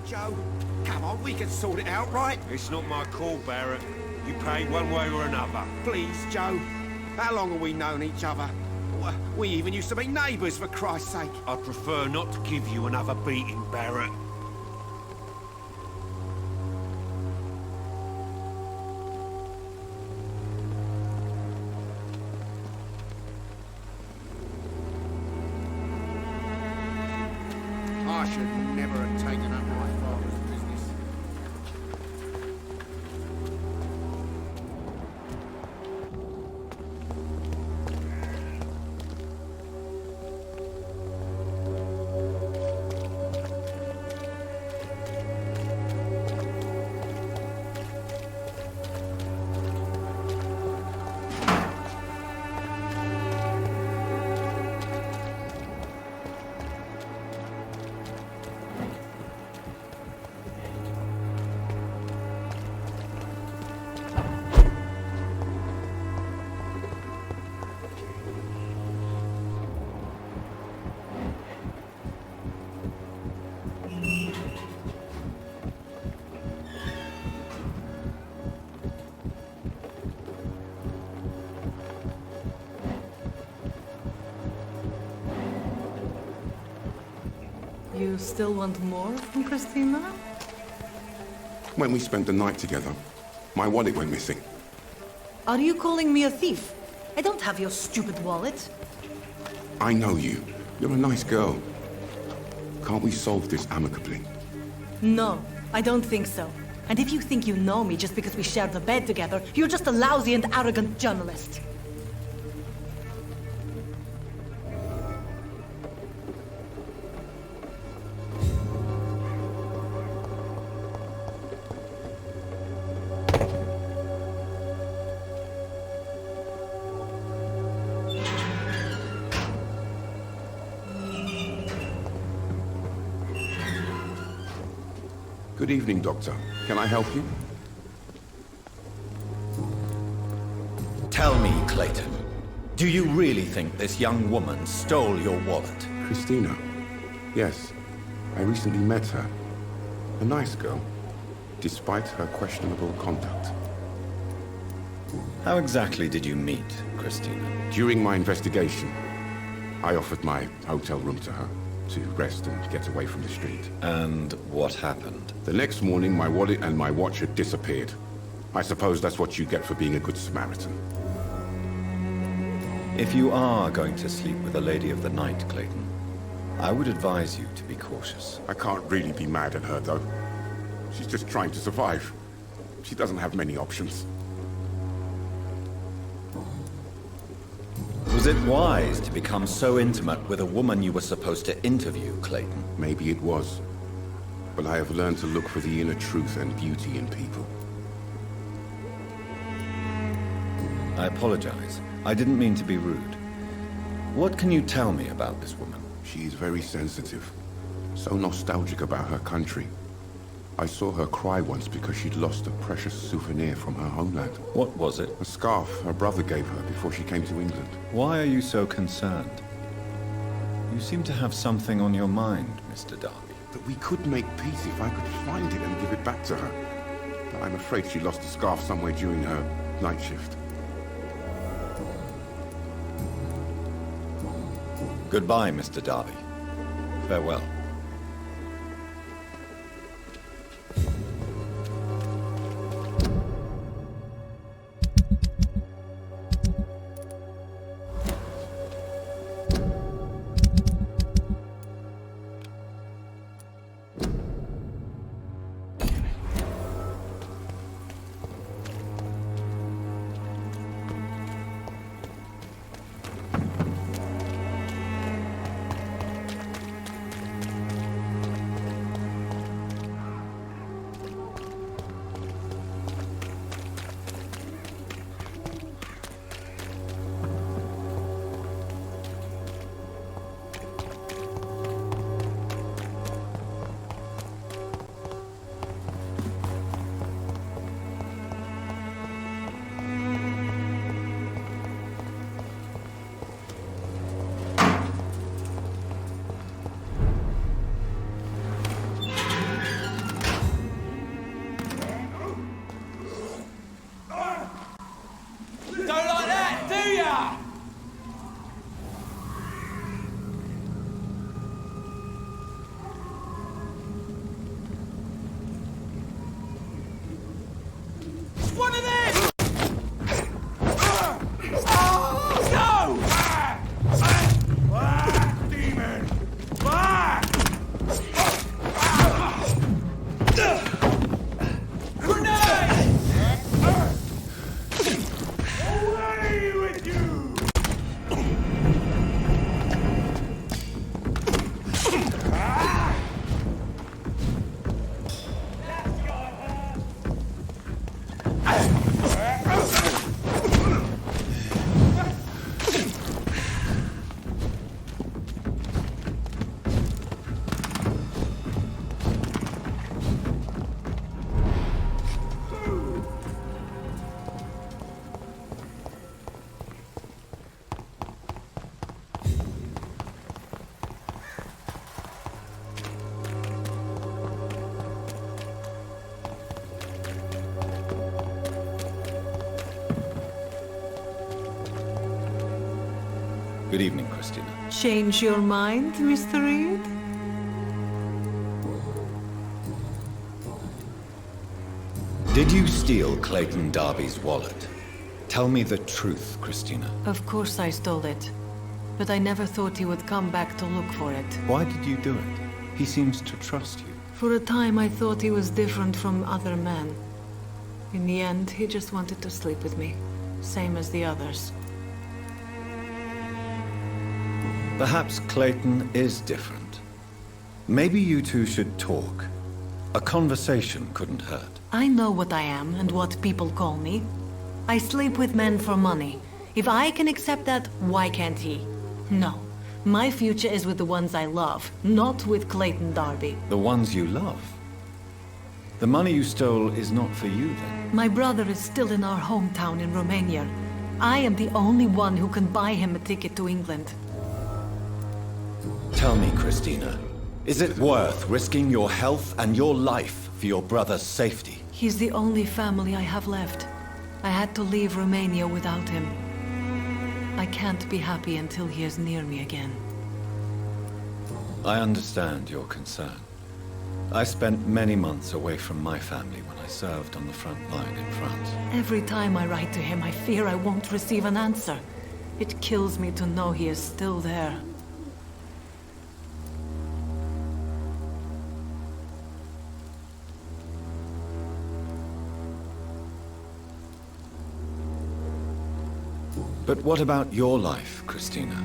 Joe, come on, we can sort it out, right? It's not my call, Barrett. You pay one way or another. Please, Joe. How long have we known each other? We even used to be neighbours, for Christ's sake. I'd prefer not to give you another beating, Barrett. I should never have taken up my father's business. You still want more from Christina? When we spent the night together, my wallet went missing. Are you calling me a thief? I don't have your stupid wallet. I know you. You're a nice girl. Can't we solve this amicably? No, I don't think so. And if you think you know me just because we shared the bed together, you're just a lousy and arrogant journalist. Good evening, Doctor. Can I help you? Tell me, Clayton, do you really think this young woman stole your wallet? Christina. Yes. I recently met her. A nice girl, despite her questionable conduct. How exactly did you meet Christina? During my investigation, I offered my hotel room to her to rest and get away from the street. And what happened? The next morning, my wallet and my watch had disappeared. I suppose that's what you get for being a good Samaritan. If you are going to sleep with a lady of the night, Clayton, I would advise you to be cautious. I can't really be mad at her, though. She's just trying to survive. She doesn't have many options. Was it wise to become so intimate with a woman you were supposed to interview, Clayton? Maybe it was. But I have learned to look for the inner truth and beauty in people. I apologize. I didn't mean to be rude. What can you tell me about this woman? She is very sensitive. So nostalgic about her country. I saw her cry once because she'd lost a precious souvenir from her homeland. What was it? A scarf her brother gave her before she came to England. Why are you so concerned? You seem to have something on your mind, Mr. Darby. That we could make peace if I could find it and give it back to her. But I'm afraid she lost the scarf somewhere during her night shift. Goodbye, Mr. Darby. Farewell. Good evening, Christina. Change your mind, Mr. Reed? Did you steal Clayton Darby's wallet? Tell me the truth, Christina. Of course I stole it. But I never thought he would come back to look for it. Why did you do it? He seems to trust you. For a time I thought he was different from other men. In the end, he just wanted to sleep with me. Same as the others. Perhaps Clayton is different. Maybe you two should talk. A conversation couldn't hurt. I know what I am and what people call me. I sleep with men for money. If I can accept that, why can't he? No. My future is with the ones I love, not with Clayton Darby. The ones you love? The money you stole is not for you, then? My brother is still in our hometown in Romania. I am the only one who can buy him a ticket to England. Tell me, Christina, is it worth risking your health and your life for your brother's safety? He's the only family I have left. I had to leave Romania without him. I can't be happy until he is near me again. I understand your concern. I spent many months away from my family when I served on the front line in France. Every time I write to him, I fear I won't receive an answer. It kills me to know he is still there. But what about your life, Christina?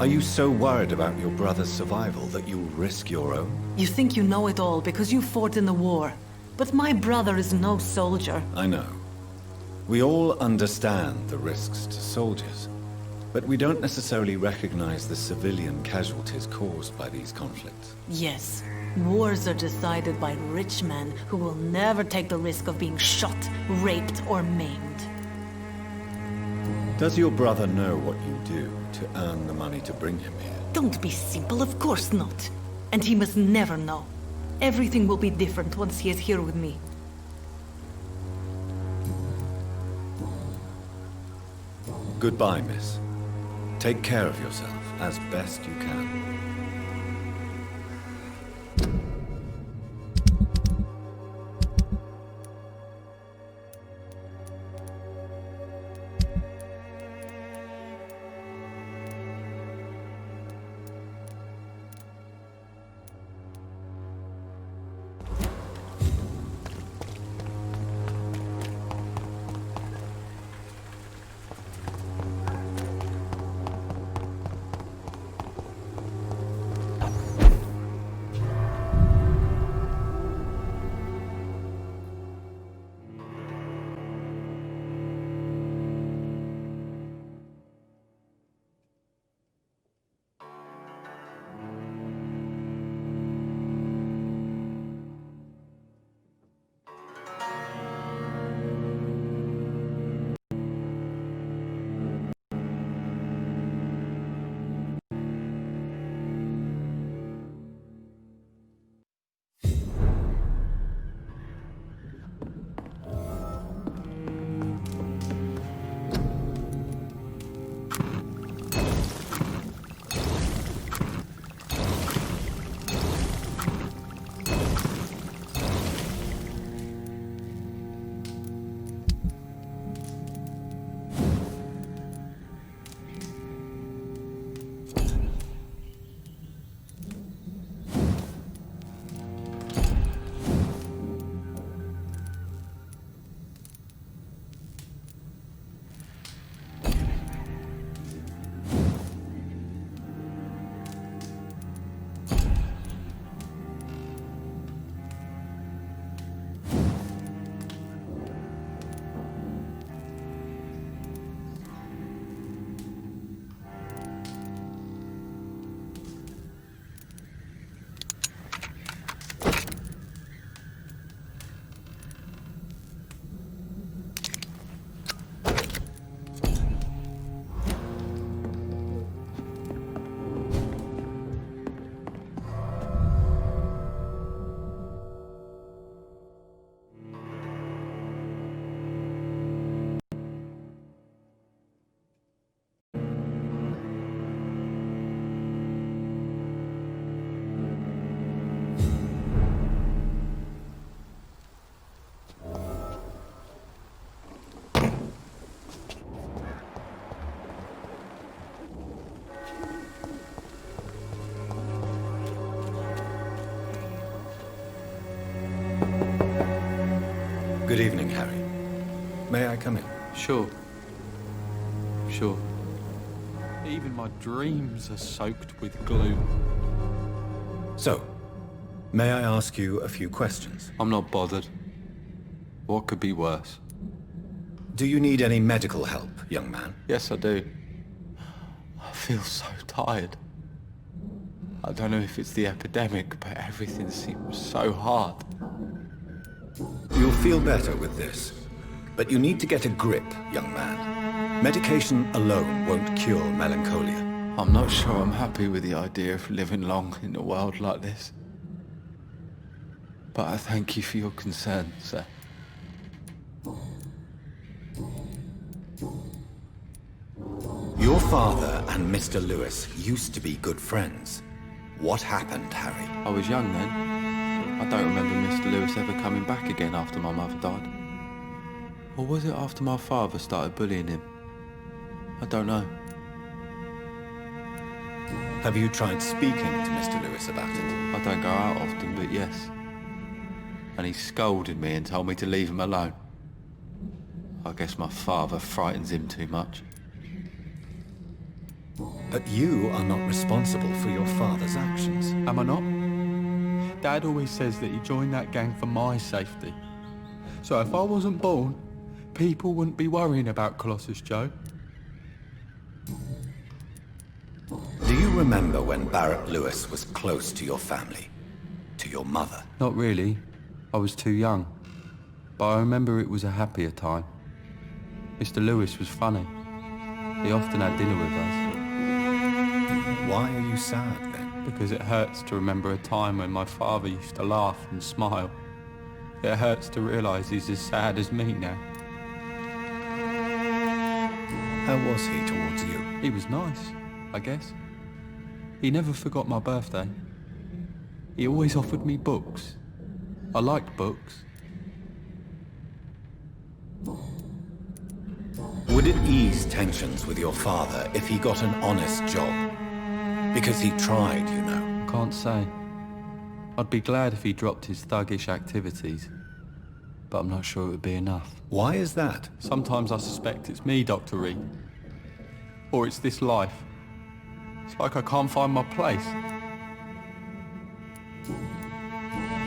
Are you so worried about your brother's survival that you'll risk your own? You think you know it all because you fought in the war. But my brother is no soldier. I know. We all understand the risks to soldiers, but we don't necessarily recognize the civilian casualties caused by these conflicts. Yes. Wars are decided by rich men who will never take the risk of being shot, raped, or maimed. Does your brother know what you do to earn the money to bring him here? Don't be simple, of course not. And he must never know. Everything will be different once he is here with me. Goodbye, miss. Take care of yourself as best you can. Good evening, Harry. May I come in? Sure. Sure. Even my dreams are soaked with gloom. So, may I ask you a few questions? I'm not bothered. What could be worse? Do you need any medical help, young man? Yes, I do. I feel so tired. I don't know if it's the epidemic, but everything seems so hard. You'll feel better with this. But you need to get a grip, young man. Medication alone won't cure melancholia. I'm not sure I'm happy with the idea of living long in a world like this. But I thank you for your concern, sir. Your father and Mr. Lewis used to be good friends. What happened, Harry? I was young then. I don't remember Mr. Lewis ever coming back again after my mother died. Or was it after my father started bullying him? I don't know. Have you tried speaking to Mr. Lewis about it? I don't go out often, but yes. And he scolded me and told me to leave him alone. I guess my father frightens him too much. But you are not responsible for your father's actions. Am I not? Dad always says that he joined that gang for my safety. So if I wasn't born, people wouldn't be worrying about Colossus Joe. Do you remember when Barrett Lewis was close to your family? To your mother? Not really. I was too young. But I remember it was a happier time. Mr. Lewis was funny. He often had dinner with us. Why are you sad then? Because it hurts to remember a time when my father used to laugh and smile. It hurts to realise he's as sad as me now. How was he towards you? He was nice, I guess. He never forgot my birthday. He always offered me books. I liked books. Would it ease tensions with your father if he got an honest job? Because he tried, you know. I can't say. I'd be glad if he dropped his thuggish activities. But I'm not sure it would be enough. Why is that? Sometimes I suspect it's me, Dr. Reed. Or it's this life. It's like I can't find my place.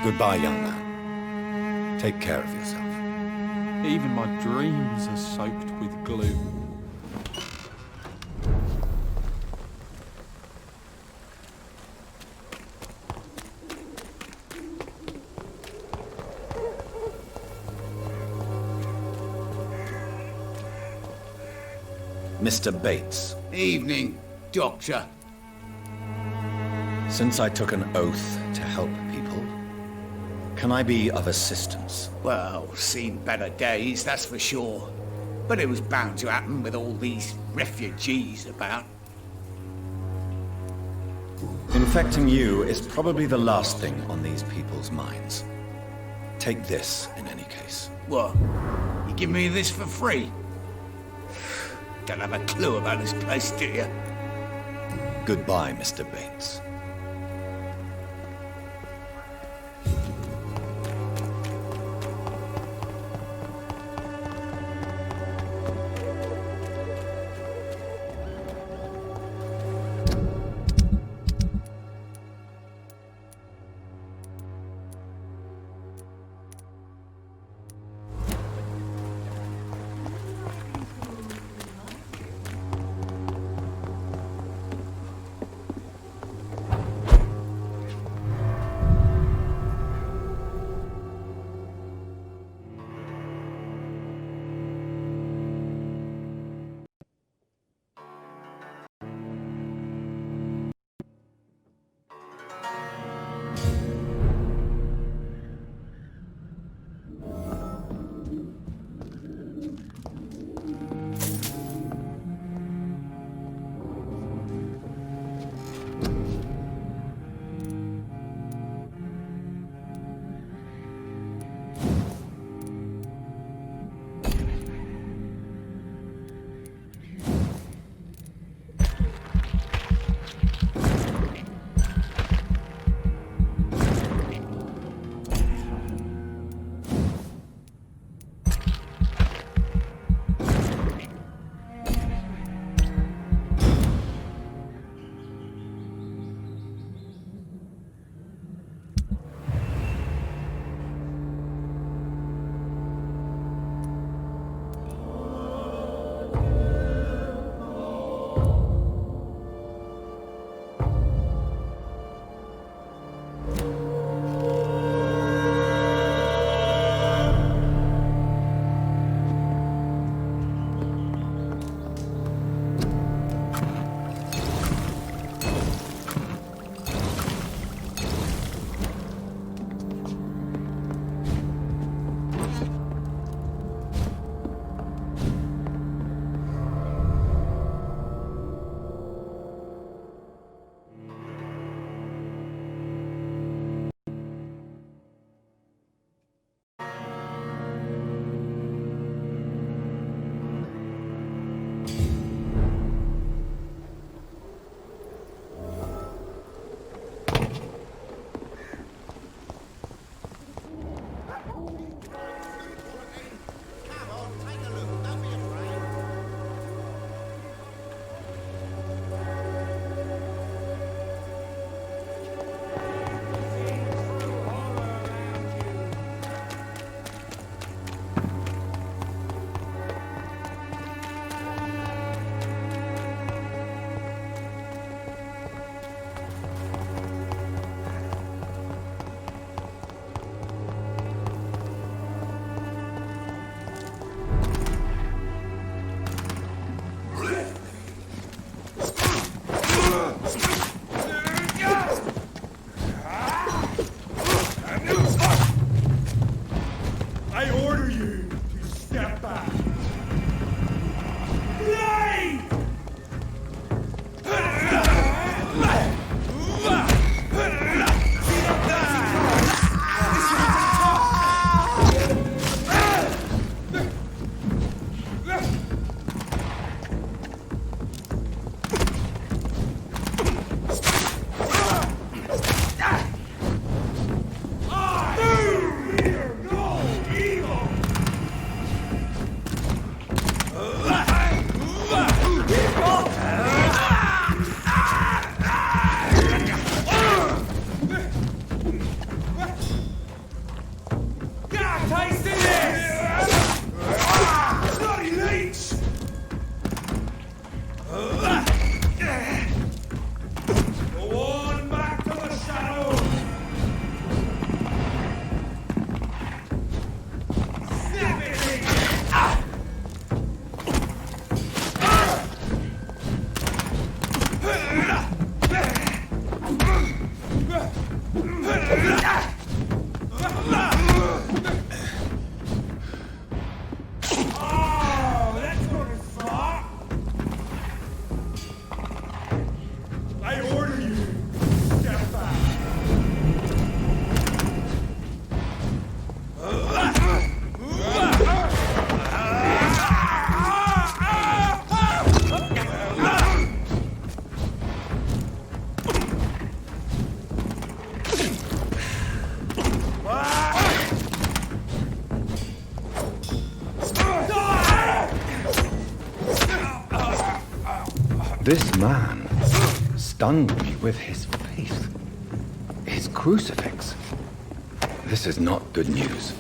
Goodbye, young man. Take care of yourself. Even my dreams are soaked with gloom. Mr. Bates. Evening, Doctor. Since I took an oath to help people, can I be of assistance? Well, seen better days, that's for sure. But it was bound to happen with all these refugees about. Infecting you is probably the last thing on these people's minds. Take this, in any case. What? You give me this for free? Don't have a clue about this place, do you? Goodbye, Mr. Bates. This man stunned me with his faith. His crucifix. This is not good news.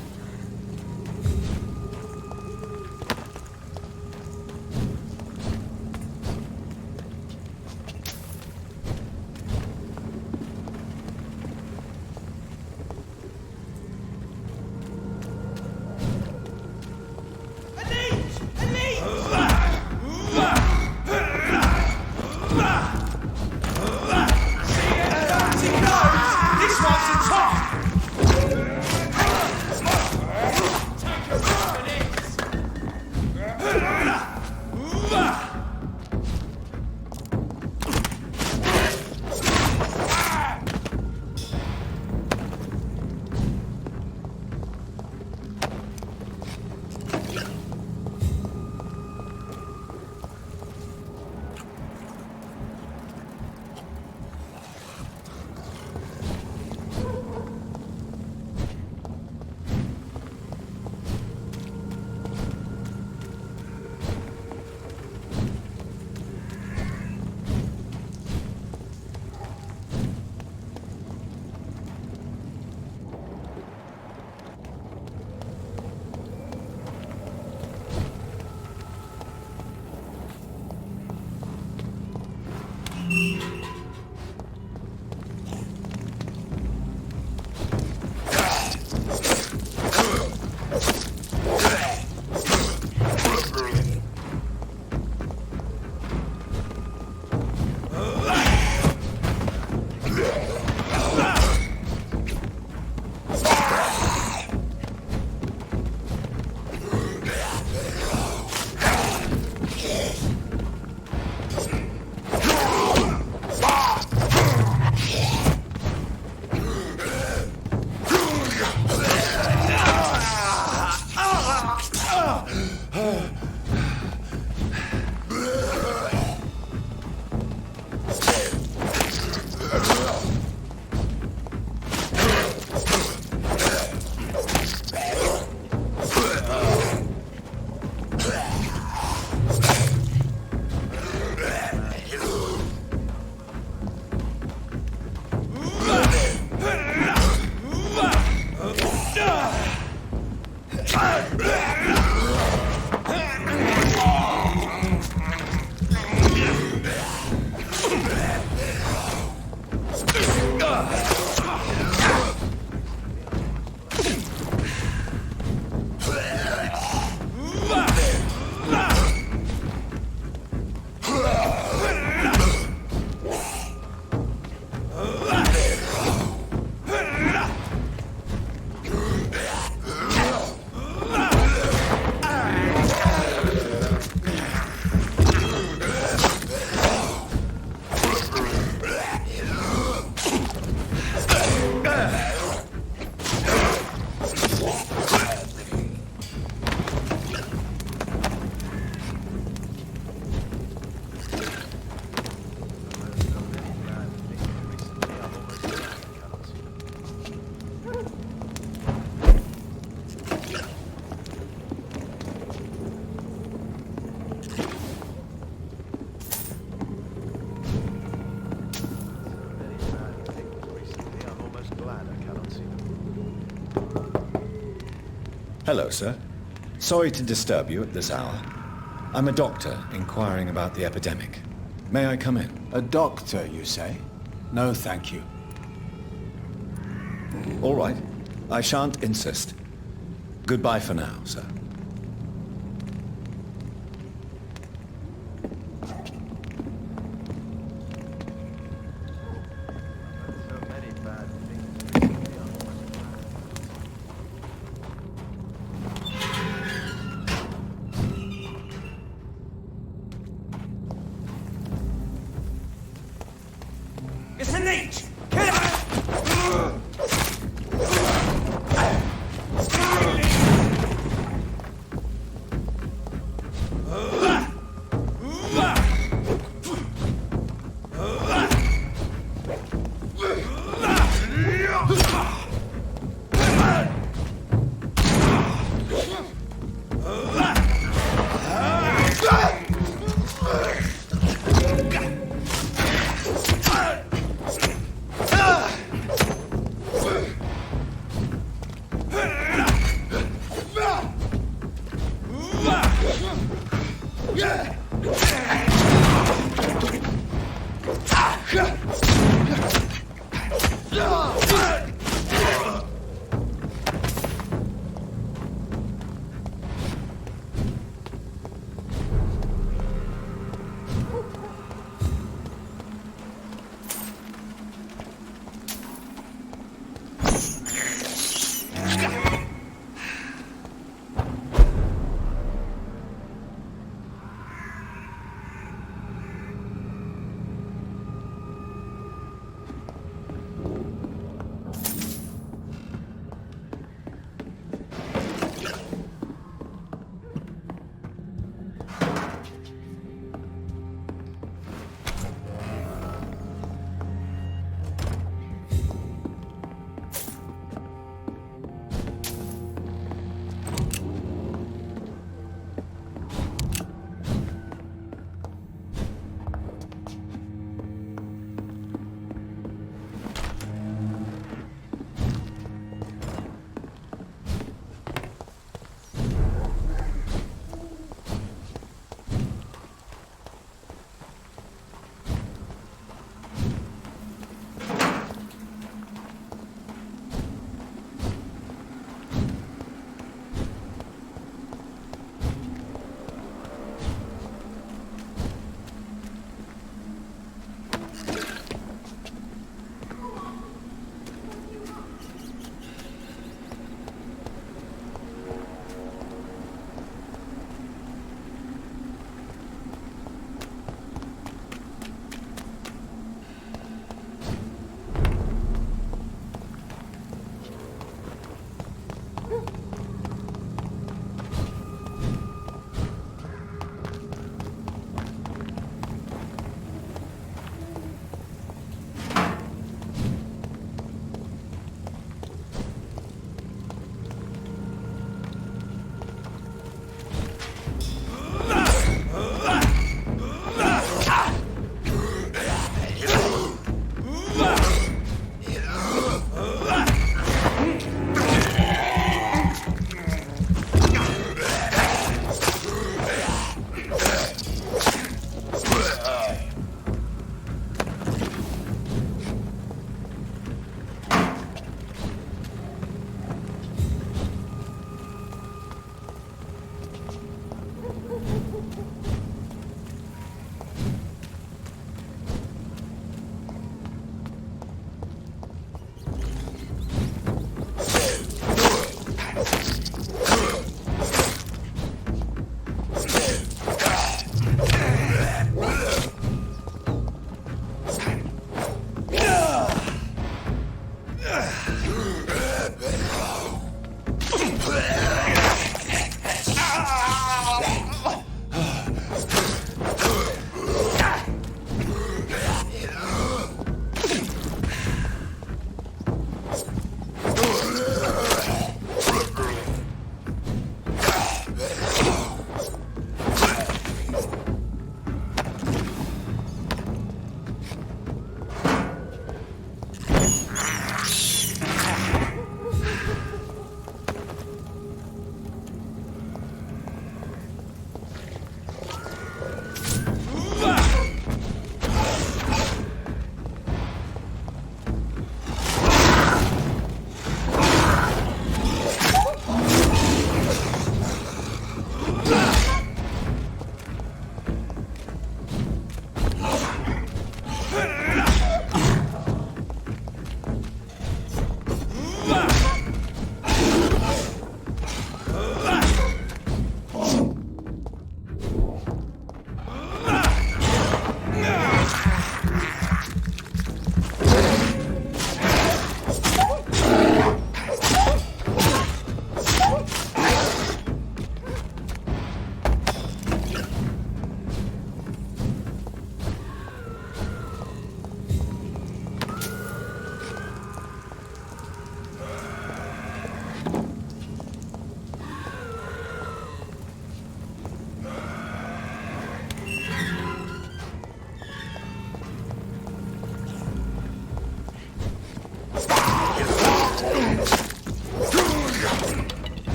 Hello, sir. Sorry to disturb you at this hour. I'm a doctor inquiring about the epidemic. May I come in? A doctor, you say? No, thank you. All right. I shan't insist. Goodbye for now, sir. It's a leech!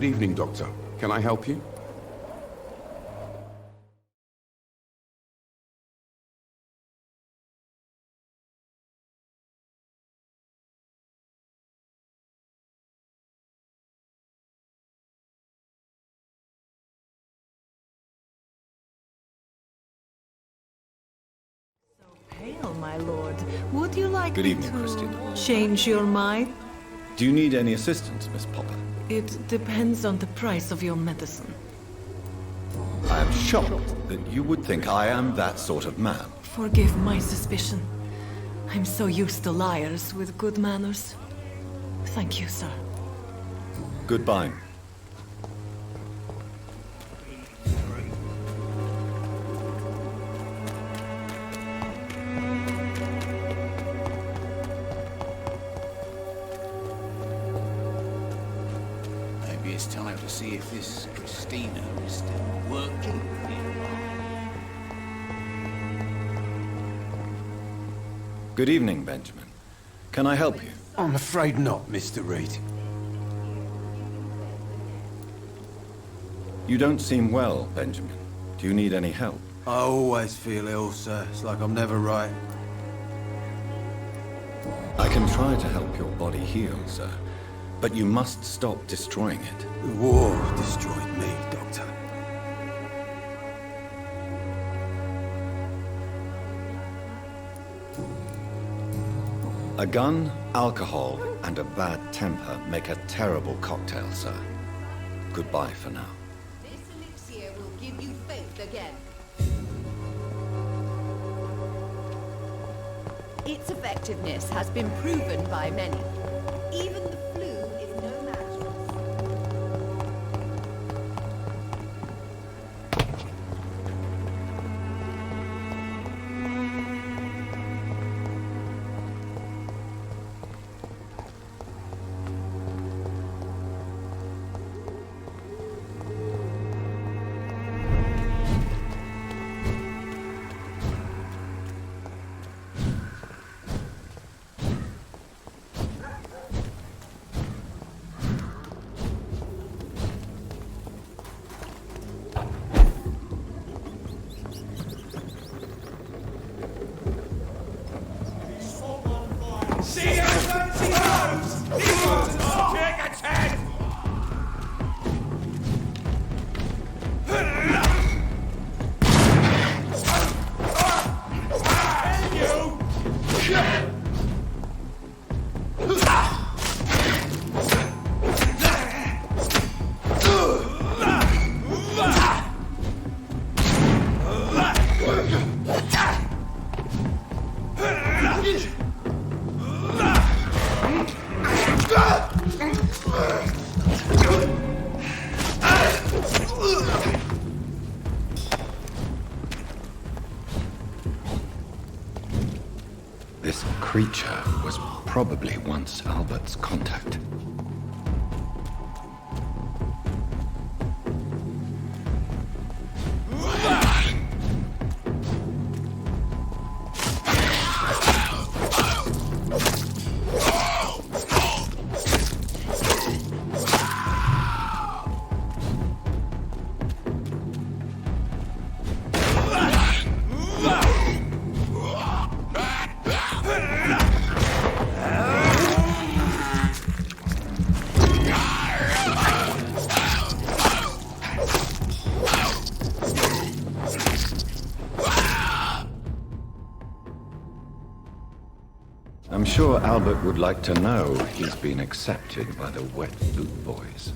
Good evening, Doctor. Can I help you? Hail, my lord. Would you like Good me evening, to Christina. change your mind? Do you need any assistance, Miss Popper? It depends on the price of your medicine. I am shocked that you would think I am that sort of man. Forgive my suspicion. I'm so used to liars with good manners. Thank you, sir. Goodbye. Maybe it's time to see if this Christina is still working. Good evening, Benjamin. Can I help you? I'm afraid not, Mr. Reed. You don't seem well, Benjamin. Do you need any help? I always feel ill, sir. It's like I'm never right. I can try to help your body heal, sir. But you must stop destroying it. The war destroyed me, Doctor. A gun, alcohol, and a bad temper make a terrible cocktail, sir. Goodbye for now. This elixir will give you faith again. Its effectiveness has been proven by many. Even the flu is no match for this. This creature was probably once Albert's contact. I'm sure Albert would like to know he's been accepted by the Wet Boot Boys.